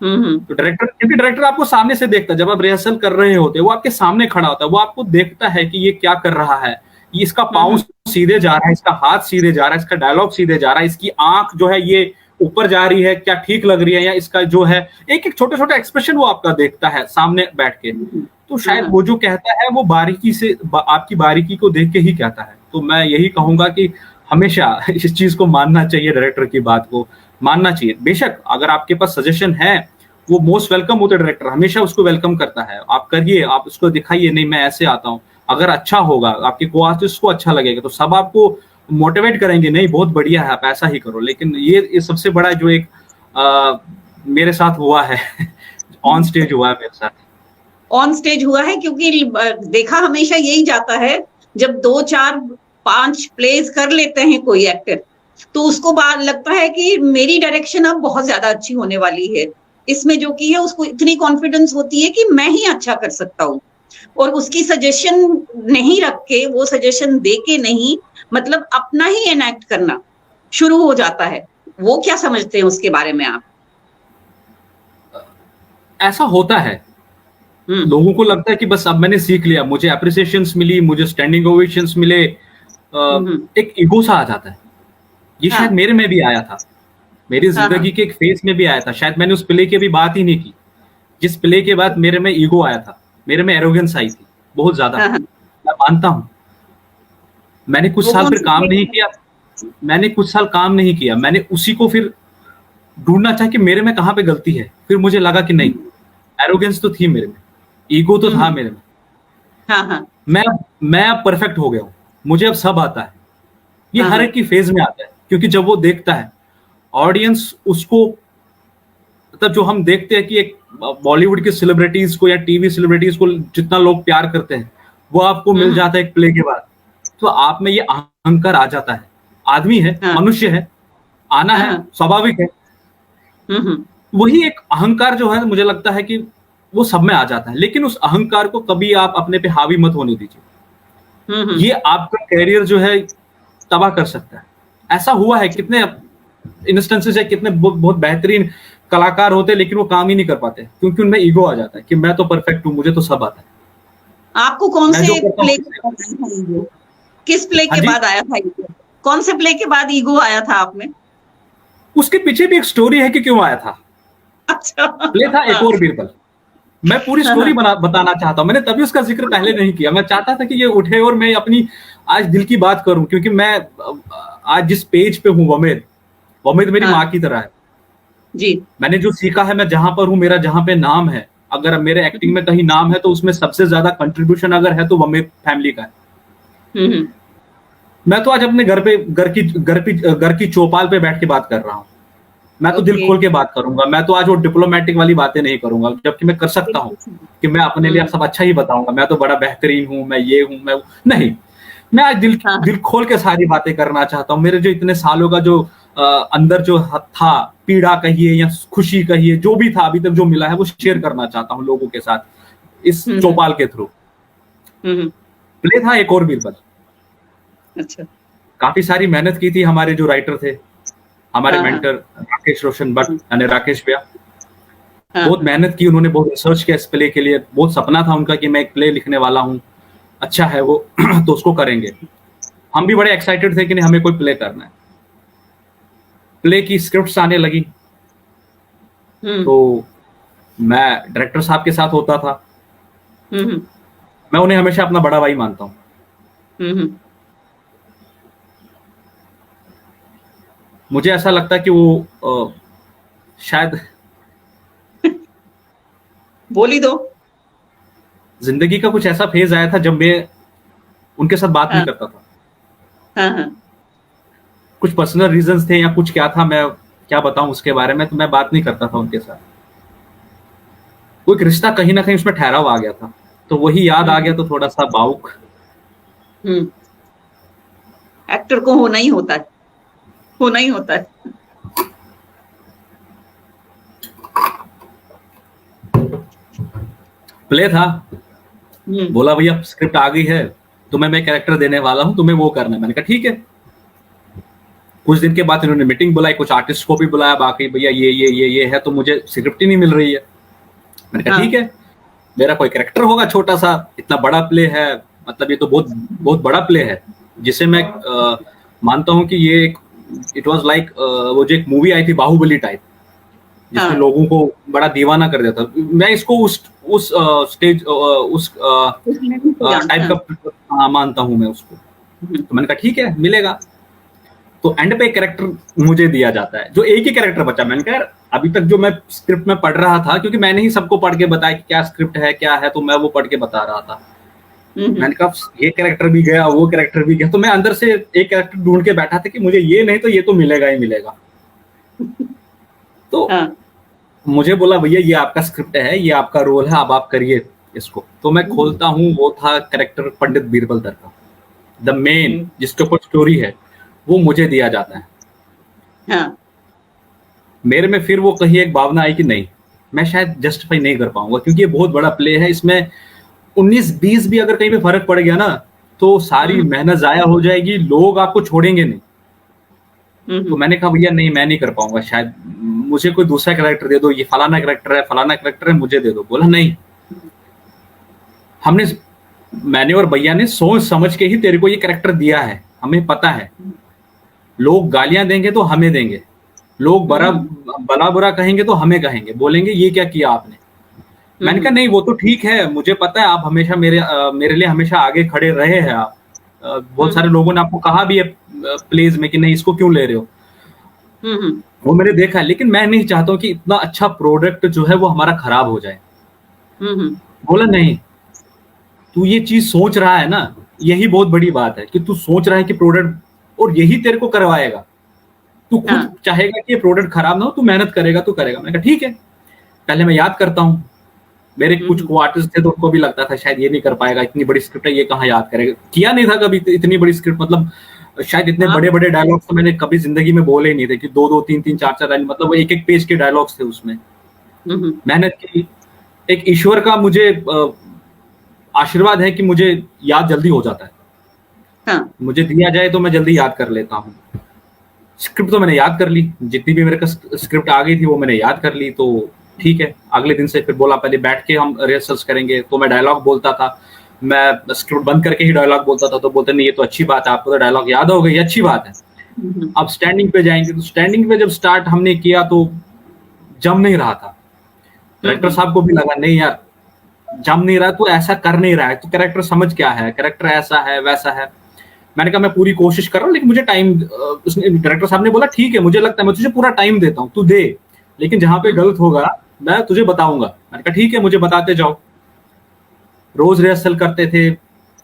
तो डायरेक्टर, क्योंकि डायरेक्टर आपको सामने से देखता है, जब आप रिहर्सल कर रहे होते हैं वो आपके सामने खड़ा होता है, वो आपको देखता है कि ये क्या कर रहा है, ये इसका पाँव सीधे जा रहा है, इसका हाथ सीधे जा रहा है, इसका डायलॉग सीधे जा रहा है, इसकी आंख जो है ये ऊपर जा रही है, क्या ठीक लग रही है, या इसका जो है एक एक छोटे छोटे एक्सप्रेशन वो आपका देखता है सामने बैठ के। तो शायद वो जो कहता है वो बारीकी से, आपकी बारीकी को देख के ही कहता है। तो मैं यही कहूंगा कि हमेशा इस चीज को मानना चाहिए, डायरेक्टर की बात को मानना चाहिए। बेशक अगर आपके पास सजेशन है, वो मोस्ट वेलकम होता है, डायरेक्टर हमेशा उसको वेलकम करता है, आप करिए, आप उसको दिखाइए, नहीं मैं ऐसे आता हूँ, अगर अच्छा होगा, आपके को आर्टिस्ट को अच्छा लगेगा, तो सब आपको मोटिवेट करेंगे, नहीं बहुत बढ़िया है, आप ऐसा ही करो। लेकिन ये सबसे बड़ा जो एक मेरे साथ हुआ है ऑन स्टेज हुआ है मेरे साथ, ऑन स्टेज हुआ है, क्योंकि देखा हमेशा यही जाता है, जब 2, 4, 5 प्लेस कर लेते हैं कोई एक्टर, तो उसको बाद लगता है कि मेरी डायरेक्शन अब बहुत ज्यादा अच्छी होने वाली है, इसमें जो की है उसको इतनी कॉन्फिडेंस होती है कि मैं ही अच्छा कर सकता हूँ, और उसकी सजेशन नहीं रख के, वो सजेशन दे के नहीं, मतलब अपना ही एनैक्ट करना शुरू हो जाता है। वो क्या समझते हैं उसके बारे में आप? ऐसा होता है, लोगों को लगता है कि बस अब मैंने सीख लिया, मुझे अप्रिसिएशंस मिली, मुझे स्टैंडिंग ओवेशंस मिले, एक ईगो सा आ जाता है। ये शायद मेरे में भी आया था, मेरी जिंदगी के एक फेज में भी आया था, शायद मैंने उस प्ले की भी बात ही नहीं की, जिस प्ले के बाद मेरे में ईगो आया था, मेरे में एरोगेंस आई थी बहुत ज्यादा। मैं मानता हूं, मैंने कुछ साल फिर काम नहीं किया, मैंने उसी को फिर ढूंढना चाहा कि मेरे में कहां पे गलती है। फिर मुझे लगा कि नहीं, एरोगेंस तो थी मेरे में, ईगो तो था मेरे में, मैं अब परफेक्ट हो गया हूं, मुझे अब सब आता है। ये हर एक की फेज में आता है, क्योंकि जब वो देखता है ऑडियंस उसको, मतलब जो हम देखते हैं कि एक बॉलीवुड के सेलिब्रिटीज को या टीवी सेलिब्रिटीज को जितना लोग प्यार करते हैं, वो आपको मिल जाता है एक प्ले के बाद, तो आप में ये अहंकार आ जाता है। आदमी है, मनुष्य है, आना है, स्वाभाविक है। वही एक अहंकार जो है, मुझे लगता है कि वो सब में आ जाता है, लेकिन उस अहंकार को कभी आप अपने पे हावी मत होने दीजिए। ये आपका कैरियर जो है तबाह कर सकता है। ऐसा हुआ है, कितने इंस्टेंसेस है, कितने बहुत बेहतरीन कलाकार होते लेकिन वो काम ही नहीं कर पाते क्योंकि उनमें ईगो आ जाता है कि मैं तो परफेक्ट हूँ, मुझे तो सब आता है। आपको कौन मैं से जो करता हूँ प्ले के बाद आया था ईगो? किस प्ले हाँ के जी, बाद आया था ईगो? कौन से प्ले के बाद ईगो आया था आप में? उसके पीछे भी एक स्टोरी है कि क्यों आया था। अच्छा। प्ले था एक हाँ और बीरबल। मैं पूरी स्टोरी हाँ बताना चाहता हूँ, मैंने तभी उसका जिक्र पहले नहीं किया। मैं चाहता था कि ये उठे और मैं अपनी आज दिल की बात करूं, क्योंकि मैं आज जिस पेज पे हूँ, वमेद वमेद मेरी हाँ माँ की तरह है। जी। मैंने जो सीखा है, मैं जहां पर हूँ, मेरा जहां पे नाम है, अगर मेरे एक्टिंग में कहीं नाम है तो उसमें सबसे ज्यादा कंट्रीब्यूशन अगर है तो वमेद फैमिली का है। हम्म। मैं तो आज अपने घर की चौपाल पे बैठ के बात कर रहा हूँ। मैं तो दिल ओके। खोल के बात करूंगा। मैं तो आज वो डिप्लोमेटिक वाली बातें नहीं करूंगा, जबकि मैं कर सकता हूँ बिल्कुल सही। कि मैं अपने लिए सब अच्छा ही बताऊंगा, मैं तो बड़ा बेहतरीन हूँ, मैं ये हूँ, मैं नहीं। मैं आज हाँ दिल खोल के सारी बातें करना चाहता हूँ। मेरे जो इतने सालों का जो अंदर जो था, पीड़ा कहिए या खुशी कहिए, जो भी था अभी तक जो मिला है, वो शेयर करना चाहता हूँ लोगों के साथ इस हम्म चौपाल के थ्रू। हम्म। प्ले था एक और बीरबल। अच्छा। काफी सारी मेहनत की थी हमारे जो राइटर थे, हमारे हाँ हाँ मेंटर राकेश रोशन भट्ट हाँ यानी राकेश भैया। हाँ बहुत मेहनत की उन्होंने, बहुत रिसर्च किया इस प्ले के लिए। बहुत सपना था उनका कि मैं एक प्ले लिखने वाला हूँ, अच्छा है वो तो उसको करेंगे। हम भी बड़े एक्साइटेड थे कि नहीं, हमें कोई प्ले करना है। प्ले की स्क्रिप्ट्स आने लगी हम्म तो मैं डायरेक्टर साहब के साथ होता था। हम्म मैं उन्हें हमेशा अपना बड़ा भाई मानता हूँ। हम्म। मुझे ऐसा लगता है कि वो शायद बोल ही दो। जिंदगी का कुछ ऐसा फेज आया था जब मैं उनके साथ बात नहीं हाँ करता था। हाँ हाँ। कुछ पर्सनल रीजंस थे या कुछ क्या था, मैं क्या बताऊं उसके बारे में, तो मैं बात नहीं करता था उनके साथ। कोई रिश्ता कहीं ना कहीं उसमें ठहराव आ गया था, तो वही याद आ गया हम्म तो थोड़ा सा भावुक। हम्म। एक्टर को होना ही होता है, होना ही होता है। प्ले था, हम्म बोला भैया स्क्रिप्ट आ गई है, तुम्हें मैं कैरेक्टर देने वाला हूं, तुम्हें वो करना है। मैंने कहा ठीक है। कुछ दिन के बाद इन्होंने मीटिंग बुलाई, कुछ आर्टिस्ट को भी बुलाया, बाकी भैया ये है, तो मुझे स्क्रिप्ट ही नहीं मिल रही है। मैंने कहा ठीक हाँ है, मेरा कोई कैरेक्टर होगा छोटा सा, इतना बड़ा प्ले है, मतलब ये तो बहुत बहुत बड़ा प्ले है, जिसे मैं मानता हूं कि ये एक इट वाज लाइक वो जो एक मूवी आई थी बाहुबली टाइप, जिसने हाँ। लोगों को बड़ा दीवाना कर दिया था। मैं इसको उस स्टेज उस उसने भी किया। टाइप हाँ। का मानता हूं मैं उसको। हम्म तो मैंने कहा ठीक है, मिलेगा। तो एंड पे एक कैरेक्टर मुझे दिया जाता है, जो एक ही कैरेक्टर बचा। मैंने कहा अभी तक जो मैं स्क्रिप्ट में पढ़ रहा था, क्योंकि मैंने ही सबको पढ़ के बताया कि क्या स्क्रिप्ट है क्या है, तो मैं वो पढ़ के बता रहा था। हम्म मैंने कहा ये कैरेक्टर भी गया, वो कैरेक्टर भी गया, तो मैं अंदर से एक कैरेक्टर ढूंढ के बैठा था कि मुझे ये नहीं तो ये तो मिलेगा ही मिलेगा। तो हाँ। मुझे बोला भैया ये आपका स्क्रिप्ट है, ये आपका रोल है, अब आप करिए इसको। तो मैं खोलता हूँ, वो था कैरेक्टर पंडित बीरबल दर का, द मेन हम्म, जिसके ऊपर स्टोरी है, वो मुझे दिया जाता है। हाँ मेरे में फिर वो कहीं एक भावना आई कि नहीं, मैं शायद जस्टिफाई नहीं कर पाऊंगा, क्योंकि ये बहुत बड़ा प्ले है। इसमें 19-20 भी अगर कहीं पे फर्क पड़ गया ना, तो सारी हम्म मेहनत जाया हो जाएगी, लोग आपको छोड़ेंगे नहीं। तो हम्म मैंने कहा भैया नहीं, मैं नहीं कर पाऊंगा शायद, मुझे कोई दूसरा कैरेक्टर दे दो, ये फलाना कैरेक्टर है, फलाना कैरेक्टर है, मुझे दे दो। बोला नहीं, हमने मैंने और भैया ने सोच समझ के ही तेरे को ये कैरेक्टर दिया है। हमें पता है लोग गालियां देंगे तो हमें देंगे, लोग बड़ा हम्म भला बुरा कहेंगे तो हमें कहेंगे, बोलेंगे ये क्या किया आपने। मैंने कहा हम्म नहीं, वो तो ठीक है, मुझे पता है आप हमेशा मेरे लिए हमेशा आगे खड़े रहे हैं आप। बहुत सारे हम्म लोगों ने आपको कहा भी है प्लेज में कि नहीं इसको क्यों ले रहे हो, हम्म वो मैंने देखा है, लेकिन मैं नहीं चाहता हूँ कि इतना अच्छा प्रोडक्ट जो है वो हमारा खराब हो जाए। हम्म। बोला नहीं, तू ये चीज सोच रहा है ना, यही बहुत बड़ी बात है कि तू सोच रहा है कि प्रोडक्ट, और यही तेरे को करवाएगा। तू खुद हाँ। चाहेगा कि ये प्रोडक्ट खराब ना हो, तू मेहनत करेगा, तू करेगा। मैंने कहा ठीक है। पहले मैं याद करता हूँ, मेरे कुछ हम्म। को आर्टिस्ट थे तो उनको भी लगता था शायद ये नहीं कर पाएगा, इतनी बड़ी स्क्रिप्ट है, ये कहाँ याद करेगा। किया नहीं था कभी इतनी बड़ी स्क्रिप्ट, मतलब शायद इतने हाँ। बड़े बड़े डायलॉग्स तो मैंने कभी जिंदगी में बोले ही नहीं थे, कि 2-2, 3-3, 4-4 लाइन, मतलब वो एक एक पेज के डायलॉग्स थे उसमें। हम्म मेहनत की, एक ईश्वर का मुझे आशीर्वाद है कि मुझे याद जल्दी हो जाता है। हाँ। मुझे दिया जाए तो मैं जल्दी याद कर लेता हूँ। स्क्रिप्ट तो मैंने याद कर ली, जितनी भी मेरे को स्क्रिप्ट आ गई थी वो मैंने याद कर ली। तो ठीक है, अगले दिन से फिर बोला पहले बैठ के हम रिहर्सल्स करेंगे। तो मैं डायलॉग बोलता था, मैं स्क्रिप्ट बंद करके ही डायलॉग बोलता था। तो बोलते नहीं ये तो अच्छी बात है, आपको तो डायलॉग याद हो गई, अच्छी बात है। अब स्टैंडिंग पे जाएंगे। तो स्टैंडिंग पे जब स्टार्ट हमने किया तो जम नहीं रहा था। डायरेक्टर साहब को भी लगा नहीं यार जम नहीं रहा, तो ऐसा कर नहीं रहा है, तो कैरेक्टर समझ क्या है, कैरेक्टर ऐसा है वैसा है। मैंने कहा मैं पूरी कोशिश कर रहा हूँ लेकिन मुझे टाइम, उसने डायरेक्टर साहब ने बोला ठीक है मुझे लगता है मैं तुझे पूरा टाइम देता हूँ, तू दे, लेकिन जहां पे गलत होगा मैं तुझे बताऊंगा। मैंने कहा ठीक है मुझे बताते जाओ। रोज रिहर्सल करते थे,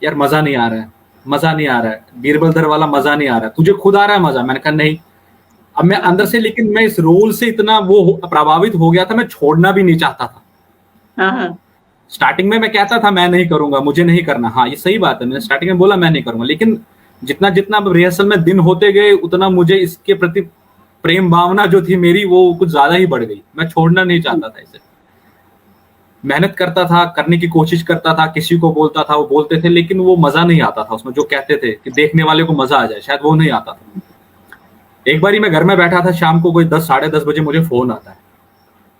यार मजा नहीं आ रहा है, मजा नहीं आ रहा है, बीरबल दर वाला मजा नहीं आ रहा है, तुझे खुद आ रहा है मजा? मैंने कहा नहीं। अब मैं अंदर से, लेकिन मैं इस रोल से इतना वो प्रभावित हो गया था, मैं छोड़ना भी नहीं चाहता था। स्टार्टिंग में मैं कहता था मैं नहीं करूंगा, मुझे नहीं करना। हाँ ये सही बात है, मैंने स्टार्टिंग में बोला मैं नहीं करूंगा, लेकिन जितना जितना रिहर्सल में दिन होते गए उतना मुझे इसके प्रति प्रेम भावना जो थी मेरी वो कुछ ज्यादा ही बढ़ गई। मैं छोड़ना नहीं चाहता था इसे, मेहनत करता था, करने की कोशिश करता था, किसी को बोलता था, वो बोलते थे, लेकिन वो मजा नहीं आता था उसमें। जो कहते थे कि देखने वाले को मजा आ जाए, शायद वो नहीं आता था। एक बारी मैं घर में बैठा था, शाम को कोई 10 साढ़े 10 बजे मुझे फोन आता है।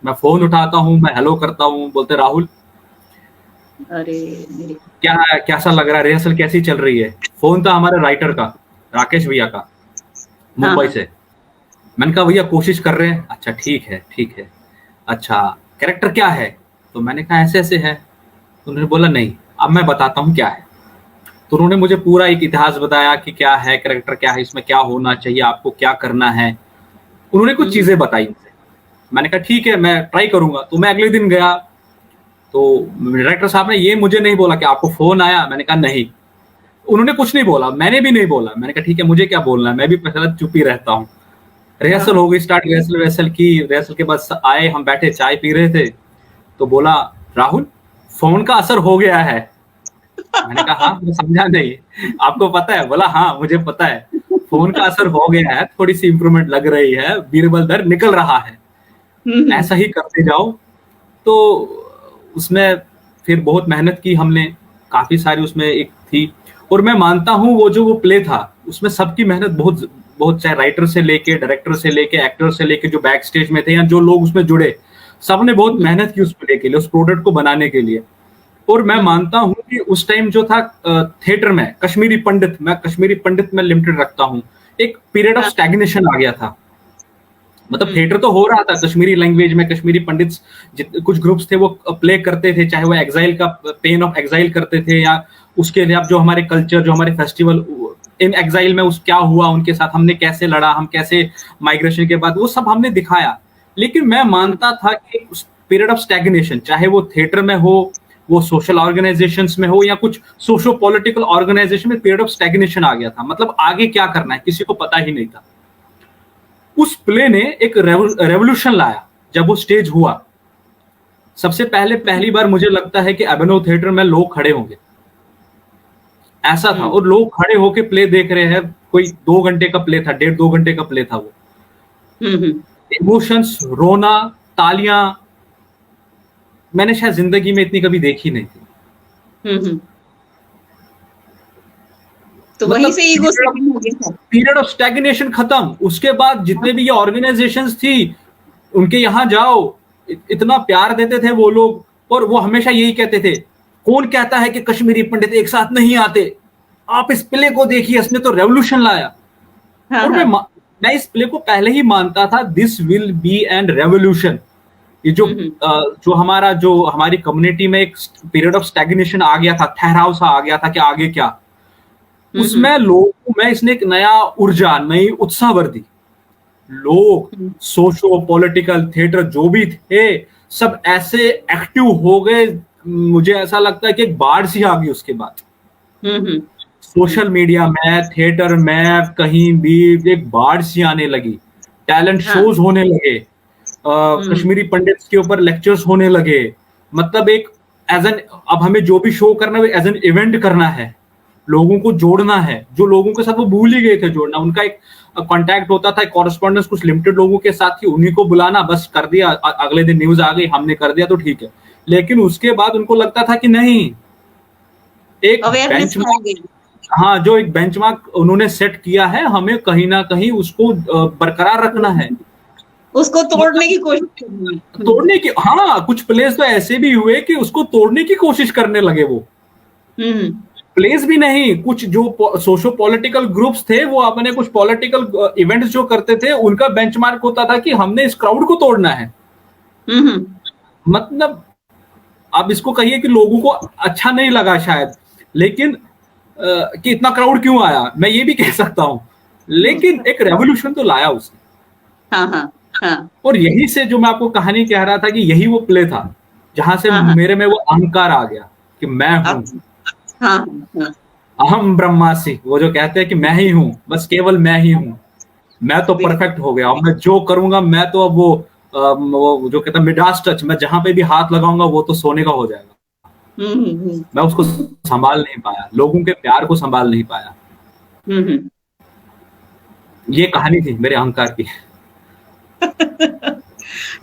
मैं फोन उठाता हूँ, मैं हेलो करता हूँ, बोलते राहुल अरे क्या कैसा लग रहा है, रिहर्सल कैसी चल रही है? फोन था हमारे राइटर का, राकेश भैया का, मुंबई से। मैंने कहा भैया कोशिश कर रहे हैं। अच्छा ठीक है ठीक है, अच्छा कैरेक्टर क्या है? तो मैंने कहा ऐसे ऐसे है। तो उन्होंने बोला नहीं अब मैं बताता हूँ क्या है। तो उन्होंने मुझे पूरा एक इतिहास बताया कि क्या है कैरेक्टर, क्या है इसमें, क्या होना चाहिए, आपको क्या करना है। उन्होंने कुछ चीजें बताई मुझे। मैंने कहा ठीक है मैं ट्राई करूंगा। तो मैं अगले दिन गया, तो डायरेक्टर साहब ने ये मुझे नहीं बोला कि आपको फोन आया। मैंने कहा नहीं। उन्होंने कुछ नहीं बोला, मैंने भी नहीं बोला। मैंने कहा ठीक है मुझे क्या बोलना है, मैं भी पहले चुप ही रहता हूँ। रिहर्सल हो गई स्टार्ट, रिहर्सल की। रिहर्सल के बाद आए, हम बैठे चाय पी रहे थे, तो बोला राहुल फोन का असर हो गया है। मैंने कहा हाँ, मैं समझा नहीं, आपको पता है? बोला हाँ मुझे पता है, फोन का असर हो गया है, थोड़ी सी इंप्रूवमेंट लग रही है, बीरबल दर निकल रहा है, ऐसा ही करते जाओ। तो उसमें फिर बहुत मेहनत की हमने, काफी सारी उसमें एक थी। और मैं मानता हूँ वो जो वो प्ले था उसमें सबकी मेहनत बहुत बहुत, चाहे राइटर से लेके, डायरेक्टर से लेके, एक्टर से लेके, जो बैक स्टेज में थे या जो लोग उसमें जुड़े, सबने बहुत मेहनत की उस प्ले के लिए, उस प्रोडक्ट को बनाने के लिए। और मैं मानता हूँ कि उस टाइम जो था थिएटर में कश्मीरी पंडित, मैं कश्मीरी पंडित में लिमिटेड रखता हूँ, एक पीरियड ऑफ स्टैग्नेशन आ गया था। मतलब थिएटर तो हो रहा था कश्मीरी लैंग्वेज में, कश्मीरी पंडित्स कुछ ग्रुप्स थे वो प्ले करते थे, चाहे वो एग्जाइल का पेन ऑफ एग्जाइल करते थे, या उसके लिए अब जो हमारे कल्चर, जो हमारे फेस्टिवल इन एग्जाइल में उस क्या हुआ उनके साथ, हमने कैसे लड़ा, हम कैसे माइग्रेशन के बाद, वो सब हमने दिखाया। लेकिन मैं मानता था कि उस पीरियड ऑफ स्टैग्नेशन, चाहे वो थिएटर में हो, वो सोशल ऑर्गेनाइजेशंस में हो, या कुछ सोशो पॉलिटिकल ऑर्गेनाइजेशन में, पीरियड ऑफ स्टैग्नेशन आ गया था। मतलब आगे क्या करना है किसी को पता ही नहीं था। उस प्ले ने एक रेवोल्यूशन लाया जब वो स्टेज हुआ। सबसे पहले पहली बार मुझे लगता है कि अभिनव थिएटर में लोग खड़े होंगे, ऐसा था। और लोग खड़े होके प्ले देख रहे हैं। कोई 2 घंटे का प्ले था, 1.5-2 घंटे का प्ले था वो। इमोशंस, रोना, तालियां, मैंने शायद जिंदगी में इतनी कभी देखी नहीं थी। तो मतलब वहीं से ईगो स्ट्रगल हो गया, पीरियड ऑफ स्टैग्नेशन खत्म। उसके बाद जितने भी ये ऑर्गेनाइजेशंस थी, उनके यहाँ जाओ, इतना प्यार देते थे वो लोग। और वो हमेशा यही कहते थे, कौन कहता है कि कश्मीरी पंडित एक साथ नहीं आते, आप इस प्ले को देखिए, इसने तो रेवोल्यूशन लाया। और मैं इस प्ले को पहले ही मानता था, this will be an revolution. ये जो हमारा, जो हमारी कम्युनिटी में एक पीरियड ऑफ स्टैग्नेशन आ गया था, ठहराव सा आ गया था कि आगे क्या, उसमें लोगों में इसने एक नया ऊर्जा, नई उत्साह भर दी। लोग सोशो पॉलिटिकल थिएटर जो भी थे, सब ऐसे एक्टिव हो गए। मुझे ऐसा लगता है कि एक बाढ़ सी आ गई उसके बाद। सोशल मीडिया में, थिएटर में, कहीं भी एक बाढ़ सी आने लगी। टैलेंट शोज होने लगे, कश्मीरी पंडित्स के ऊपर लेक्चर्स होने लगे। मतलब एक एज एन, अब हमें जो भी शो करना है एज एन इवेंट करना है, लोगों को जोड़ना है, जो लोगों के साथ वो भूल ही गए थे जोड़ना। उनका एक कांटेक्ट होता था, कॉरेस्पॉन्डेंस कुछ लिमिटेड लोगों के साथ थी, उन्हीं को बुलाना, बस कर दिया, अगले दिन न्यूज आ गई, हमने कर दिया तो ठीक है। लेकिन उसके बाद उनको लगता था कि नहीं, एक हाँ, जो एक बेंचमार्क उन्होंने सेट किया है, हमें कहीं ना कहीं उसको बरकरार रखना है, उसको तोड़ने मतलब की कोशिश करनी है। तोड़ने की। हाँ, कुछ प्लेस तो ऐसे भी हुए कि उसको तोड़ने की कोशिश करने लगे। वो हम्म प्लेस भी नहीं, कुछ जो सोशो पॉलिटिकल ग्रुप्स थे, वो अपने कुछ पॉलिटिकल इवेंट्स जो करते थे, उनका बेंचमार्क होता था कि हमने इस क्राउड को तोड़ना है। हम्म मतलब आप इसको कहिए कि लोगों को अच्छा नहीं लगा शायद, लेकिन कि इतना क्राउड क्यों आया, मैं ये भी कह सकता हूं, लेकिन एक रेवोल्यूशन तो लाया उसने। हाँ हाँ हाँ और यही से जो मैं आपको कहानी कह रहा था कि यही वो प्ले था जहां से हाँ हाँ मेरे में वो अहंकार आ गया कि मैं हूं, अच्छा, हाँ हाँ अहम ब्रह्मास्मि। वो जो कहते हैं कि मैं ही हूं, बस केवल मैं ही हूं, मैं तो बिल्कुल। परफेक्ट हो गया, मैं जो करूंगा, मैं तो अब वो जो कहता है मिडास टच, मैं जहां पे भी हाथ लगाऊंगा वो तो सोने का हो जाएगा। मैं उसको संभाल नहीं पाया, लोगों के प्यार को संभाल नहीं पाया। हम्म ये कहानी थी मेरे अहंकार की।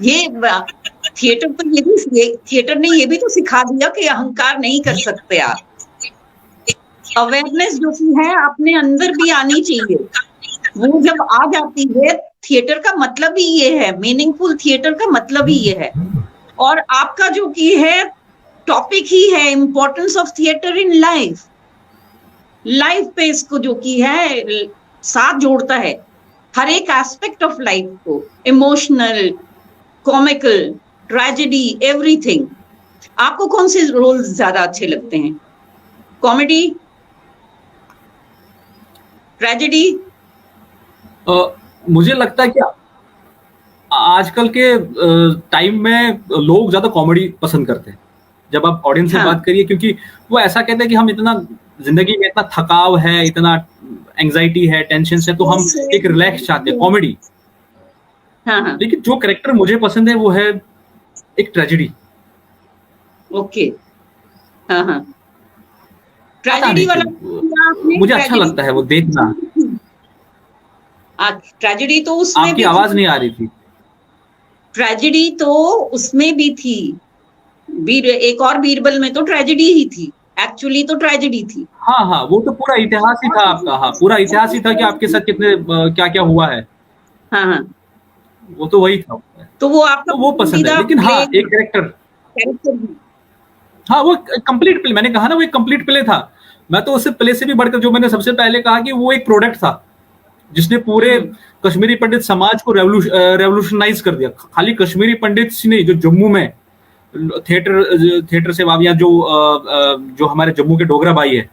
ये थिएटर तो थिएटर ने ये भी तो सिखा दिया कि अहंकार नहीं कर सकते आप। अवेयरनेस जो कि है अपने अंदर भी आनी चाहिए, वो जब आ जाती है, थिएटर का मतलब ही ये है, मीनिंगफुल थिएटर का मतलब ही ये है। और आपका जो कि है टॉपिक ही है importance of theatre in life. Life पे इसको जो कि है साथ जोड़ता है, हर एक एस्पेक्ट ऑफ लाइफ को, इमोशनल, कॉमिकल, ट्रेजेडी, एवरीथिंग। आपको कौन से रोल ज्यादा अच्छे लगते हैं? Comedy, tragedy? मुझे लगता है कि आजकल के टाइम में लोग ज्यादा कॉमेडी पसंद करते हैं जब आप ऑडियंस से हाँ बात करिए, क्योंकि वो ऐसा कहते हैं कि हम इतना जिंदगी में इतना थकाव है, इतना एंजाइटी है, टेंशन है, तो हम एक रिलैक्स चाहते हैं, कॉमेडी। हाँ हाँ लेकिन जो कैरेक्टर मुझे पसंद है वो है एक ट्रेजेडी। ओके। हाँ हाँ पता ट्रेजेडी नहीं वाला क्यों आपने मुझे अच्छा लगता है वो देखना। ट्रेजेडी तो उसमें आपकी भी आवाज थी, नहीं आ रही थी। ट्रेजेडी तो उसमें भी थी। एक और बीरबल में तो ट्रेजेडी ही थी, एक्चुअली तो ट्रेजेडी थी। हाँ हाँ, वो तो पूरा इतिहास ही था आपका। हाँ, पूरा इतिहास ही था कि आपके साथ कितने क्या क्या हुआ है। हाँ हाँ वो तो वही था। तो वो आपका तो वो पसंद है, पसंदीदा लेकिन हाँ प्ले एक कैरेक्टर, कैरेक्टर भी? हाँ वो कंप्लीट प्ले, मैंने कहा ना वो एक कंप्लीट प्ले था। मैं तो उससे प्ले से भी बढ़कर, जो मैंने सबसे पहले कहा कि वो एक प्रोडक्ट था जिसने पूरे कश्मीरी पंडित समाज को रेवोल्यूशनाइज कर दिया। खाली कश्मीरी पंडित ही नहीं, जो जम्मू में थिएटर से या जो हमारे जम्मू के डोगरा भाई है,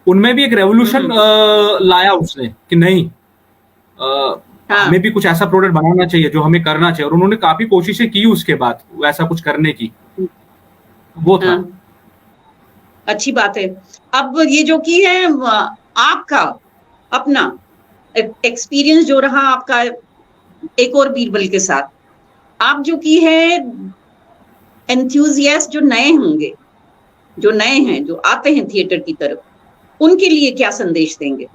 उनमें भी एक रेवोल्यूशन लाया उसने कि नहीं, हाँ हमें भी कुछ ऐसा प्रोडक्ट बनाना चाहिए जो हमें करना चाहिए। और उन्होंने काफी कोशिशें की उसके बाद वैसा कुछ करने की। वो था। हाँ अच्छी बात है। अब ये जो कि है आपका अपना एक्सपीरियंस जो रहा आपका एक और बीरबल के साथ, आप जो कि है एंथुजियास्ट जो नए होंगे, जो नए हैं, जो आते हैं थिएटर की तरफ, उनके लिए क्या संदेश देंगे?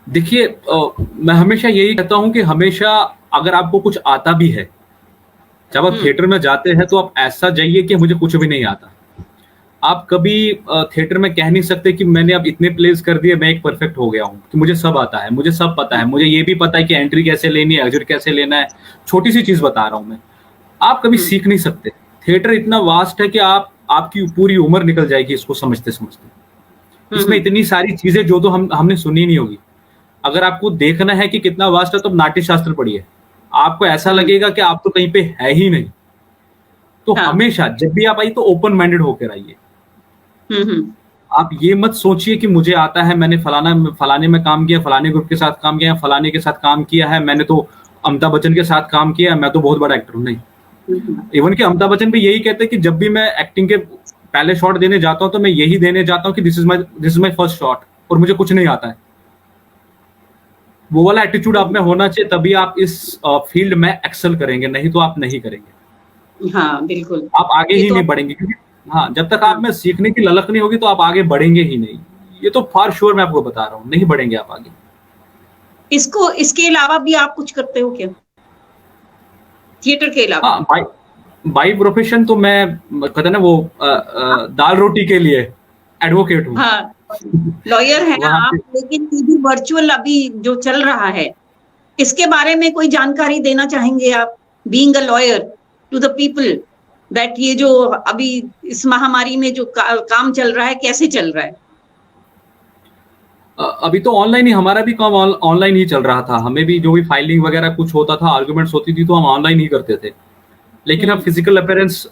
देखिए, मैं हमेशा यही कहता हूं कि हमेशा अगर आपको कुछ आता भी है, जब आप थिएटर में जाते हैं तो आप ऐसा जाइए कि मुझे कुछ भी नहीं आता। आप कभी थिएटर में कह नहीं सकते कि मैंने अब इतने प्लेस कर दिए, मैं एक परफेक्ट हो गया हूं, कि मुझे सब आता है, मुझे सब पता है, मुझे ये भी पता है कि एंट्री कैसे लेनी है, एग्जिट कैसे लेना है। छोटी सी चीज बता रहा हूं मैं। आप कभी सीख नहीं सकते। थिएटर इतना वास्ट है कि आपकी पूरी उम्र निकल जाएगी इसको समझते समझते। इसमें इतनी सारी चीजें जो तो हमने सुनी नहीं होगी। अगर आपको देखना है कि कितना वास्ट है तो नाट्य शास्त्र पढ़िए, आपको ऐसा लगेगा कि आप तो कहीं पे है ही नहीं। तो हाँ हमेशा जब भी आप आइए तो ओपन माइंडेड होकर आइए। आप ये मत सोचिए कि मुझे आता है, मैंने फलाने में काम किया, फलाने ग्रुप के साथ काम किया, फलाने के साथ काम किया है, मैंने तो अमिताभ बच्चन के साथ काम किया, मैं तो बहुत बड़ा एक्टर हूं। नहीं, इवन कि अमिताभ बच्चन भी यही कहते हैं कि जब भी मैं एक्टिंग के पहले शॉट देने जाता हूं तो मैं यही देने जाता हूं कि this is my first shot और मुझे कुछ नहीं आता है। वो वाला एटीट्यूड आप में होना चाहिए, तभी आप इस फील्ड में एक्सेल करेंगे, नहीं तो आप नहीं करेंगे। हाँ बिल्कुल। आप आगे ही नहीं बढ़ेंगे, क्योंकि हाँ, जब तक आप में सीखने की ललक नहीं होगी तो आप आगे बढ़ेंगे ही नहीं। ये तो फॉर श्योर मैं आपको बता रहा हूँ, नहीं बढ़ेंगे आप आगे। इसके अलावा भी आप कुछ करते हो क्या, थिएटर के अलावा? हाँ, बाई प्रोफेशन तो मैं कहते ना वो दाल रोटी के लिए एडवोकेट हूँ। हाँ लॉयर है वहाँ आप, पे लेकिन ये भी वर्चुअल अभी जो चल रहा है, इसके बारे में कोई जानकारी देना चाहेंगे आप, being a lawyer to the people, that ये जो अभी इस महामारी में जो काम चल रहा है कैसे चल रहा है? अभी तो ऑनलाइन ही हमारा भी काम ऑनलाइन ही चल रहा था। हमें भी जो भी फाइलिंग वगैरह कुछ होता था, आर्गुमेंट्स होती थी, तो हम ऑनलाइन ही करते थे। लेकिन अब फिजिकल अपीयरेंस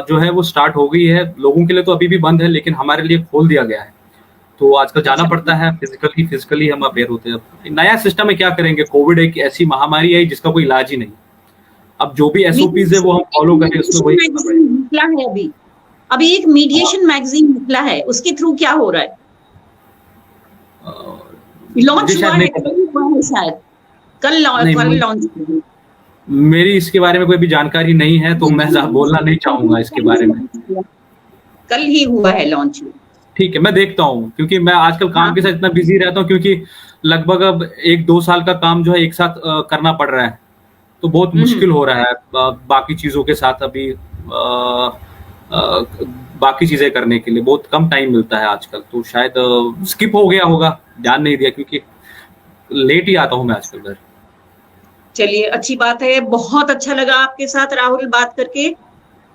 जो है वो स्टार्ट हो गई है। लोगों के लिए तो अभी भी बंद है, लेकिन हमारे लिए खोल दिया गया है। तो आजकल जाना अच्छा। पड़ता है, फिजिकली हम अपेयर होते हैं। अब नया सिस्टम है, क्या करेंगे? कोविड एक ऐसी महामारी है जिसका कोई इलाज ही नहीं। अब जो भी एसओपीज है वो हम फॉलो करें, उसमें वही करना मैगजीन निकला है अभी एक पड़ेगा। मीडिएशन मैगजीन निकला है, उसके थ्रू क्या हो रहा है? मुझे लॉन्च हुआ शायद है, नहीं पता। कल हुआ है शायद, नहीं, कल लॉन्च हुआ है। मेरी इसके बारे में कोई भी जानकारी नहीं है, तो मैं बोलना नहीं चाहूंगा इसके बारे में। कल ही हुआ है लॉन्च। ठीक है, मैं देखता हूँ, क्योंकि मैं आजकल काम हाँ के साथ इतना बिजी रहता हूँ, क्योंकि लगभग अब 1-2 साल का काम जो है एक साथ करना पड़ रहा है। तो बहुत मुश्किल हो रहा है बाकी चीज़ों के साथ अभी बाकी चीज़ें करने के लिए बहुत कम टाइम मिलता है आजकल। तो शायद स्किप हो गया होगा, ध्यान नहीं दिया, क्योंकि लेट ही आता हूँ मैं आजकल घर। चलिए, अच्छी बात है, बहुत अच्छा लगा आपके साथ राहुल बात करके,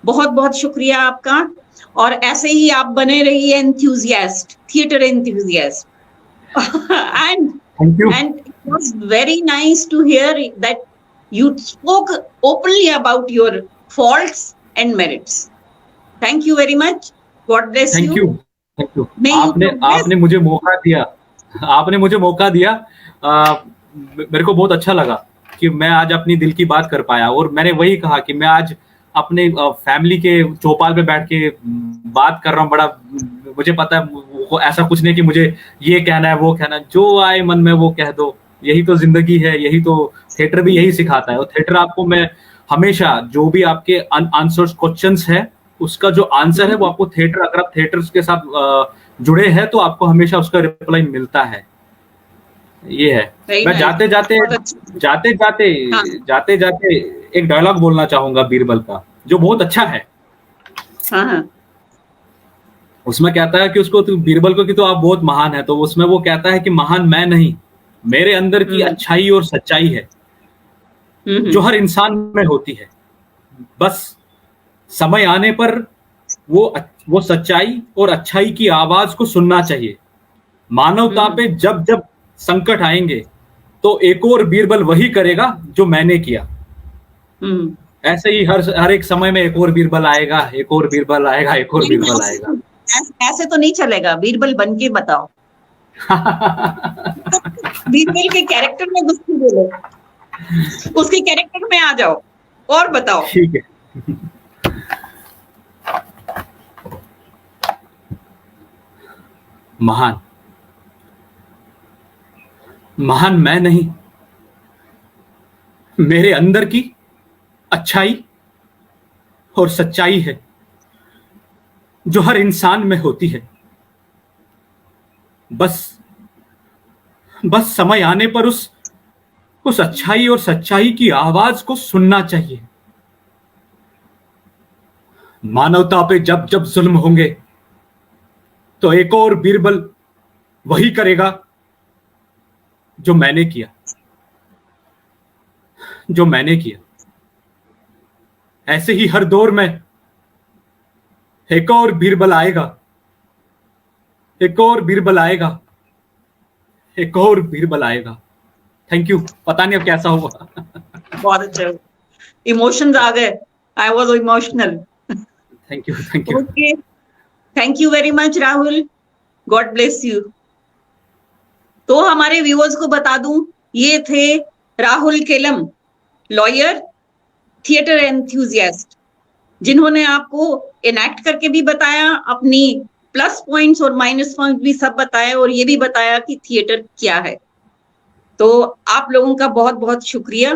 बहुत बहुत शुक्रिया आपका। और ऐसे ही आप बने रहिए enthusiast, theatre enthusiast. Thank you. And it was very nice to hear that you spoke openly about your faults and merits. Thank you very much. God bless thank you. You. Thank you. May you progress. आपने मुझे मौका दिया। आपने मुझे मौका दिया। मेरे को बहुत अच्छा लगा कि मैं आज अपनी दिल की बात कर पाया, और मैंने वही कहा कि मैं आज अपने फैमिली के चौपाल पे बैठ के बात कर रहा हूँ। बड़ा मुझे पता है वो ऐसा कुछ नहीं कि मुझे ये कहना है वो कहना है, जो आए मन में वो कह दो। यही तो जिंदगी है, यही तो थिएटर भी यही सिखाता है। और थिएटर आपको मैं हमेशा जो भी आपके अनआंसर्ड क्वेश्चंस है, उसका जो आंसर है वो आपको थिएटर, अगर आप थिएटर्स के साथ जुड़े हैं तो आपको हमेशा उसका रिप्लाई मिलता है। ये है। मैं जाते जाते एक डायलॉग बोलना चाहूंगा बीरबल का, जो बहुत अच्छा है। हाँ। उसमें कहता है कि उसको बीरबल को कि तो आप बहुत महान है, तो उसमें वो कहता है कि महान मैं नहीं, मेरे अंदर की अच्छाई और सच्चाई है जो हर इंसान में होती है। बस समय आने पर वो सच्चाई और अच्छाई की आवाज को सुनना चाहिए। मानवता पे जब जब संकट आएंगे तो एक और बीरबल वही करेगा जो मैंने किया। ऐसे ही हर एक समय में एक और बीरबल आएगा, एक और बीरबल आएगा, एक और बीरबल आएगा। ऐसे तो नहीं चलेगा, बीरबल बन के बताओ। बीरबल के कैरेक्टर में घुस के बोलो, उसके कैरेक्टर में आ जाओ और बताओ। ठीक है। महान मैं नहीं, मेरे अंदर की अच्छाई और सच्चाई है जो हर इंसान में होती है। बस समय आने पर उस अच्छाई और सच्चाई की आवाज को सुनना चाहिए। मानवता पे जब जब जुल्म होंगे तो एक और बीरबल वही करेगा जो मैंने किया। ऐसे ही हर दौर में एक और बीरबल आएगा, एक और बीरबल आएगा, एक और बीरबल आएगा। Thank you. पता नहीं अब कैसा हुआ। बहुत अच्छा, इमोशंस आ गए। I was emotional. Thank you. Okay, thank you very much Rahul, God bless you. तो हमारे व्यूअर्स को बता दूं, ये थे Rahul Callum, lawyer, theatre enthusiast, जिन्होंने आपको इनएक्ट करके भी बताया, अपनी प्लस पॉइंट्स और माइनस पॉइंट्स भी सब बताया, और ये भी बताया कि थिएटर क्या है। तो आप लोगों का बहुत बहुत शुक्रिया।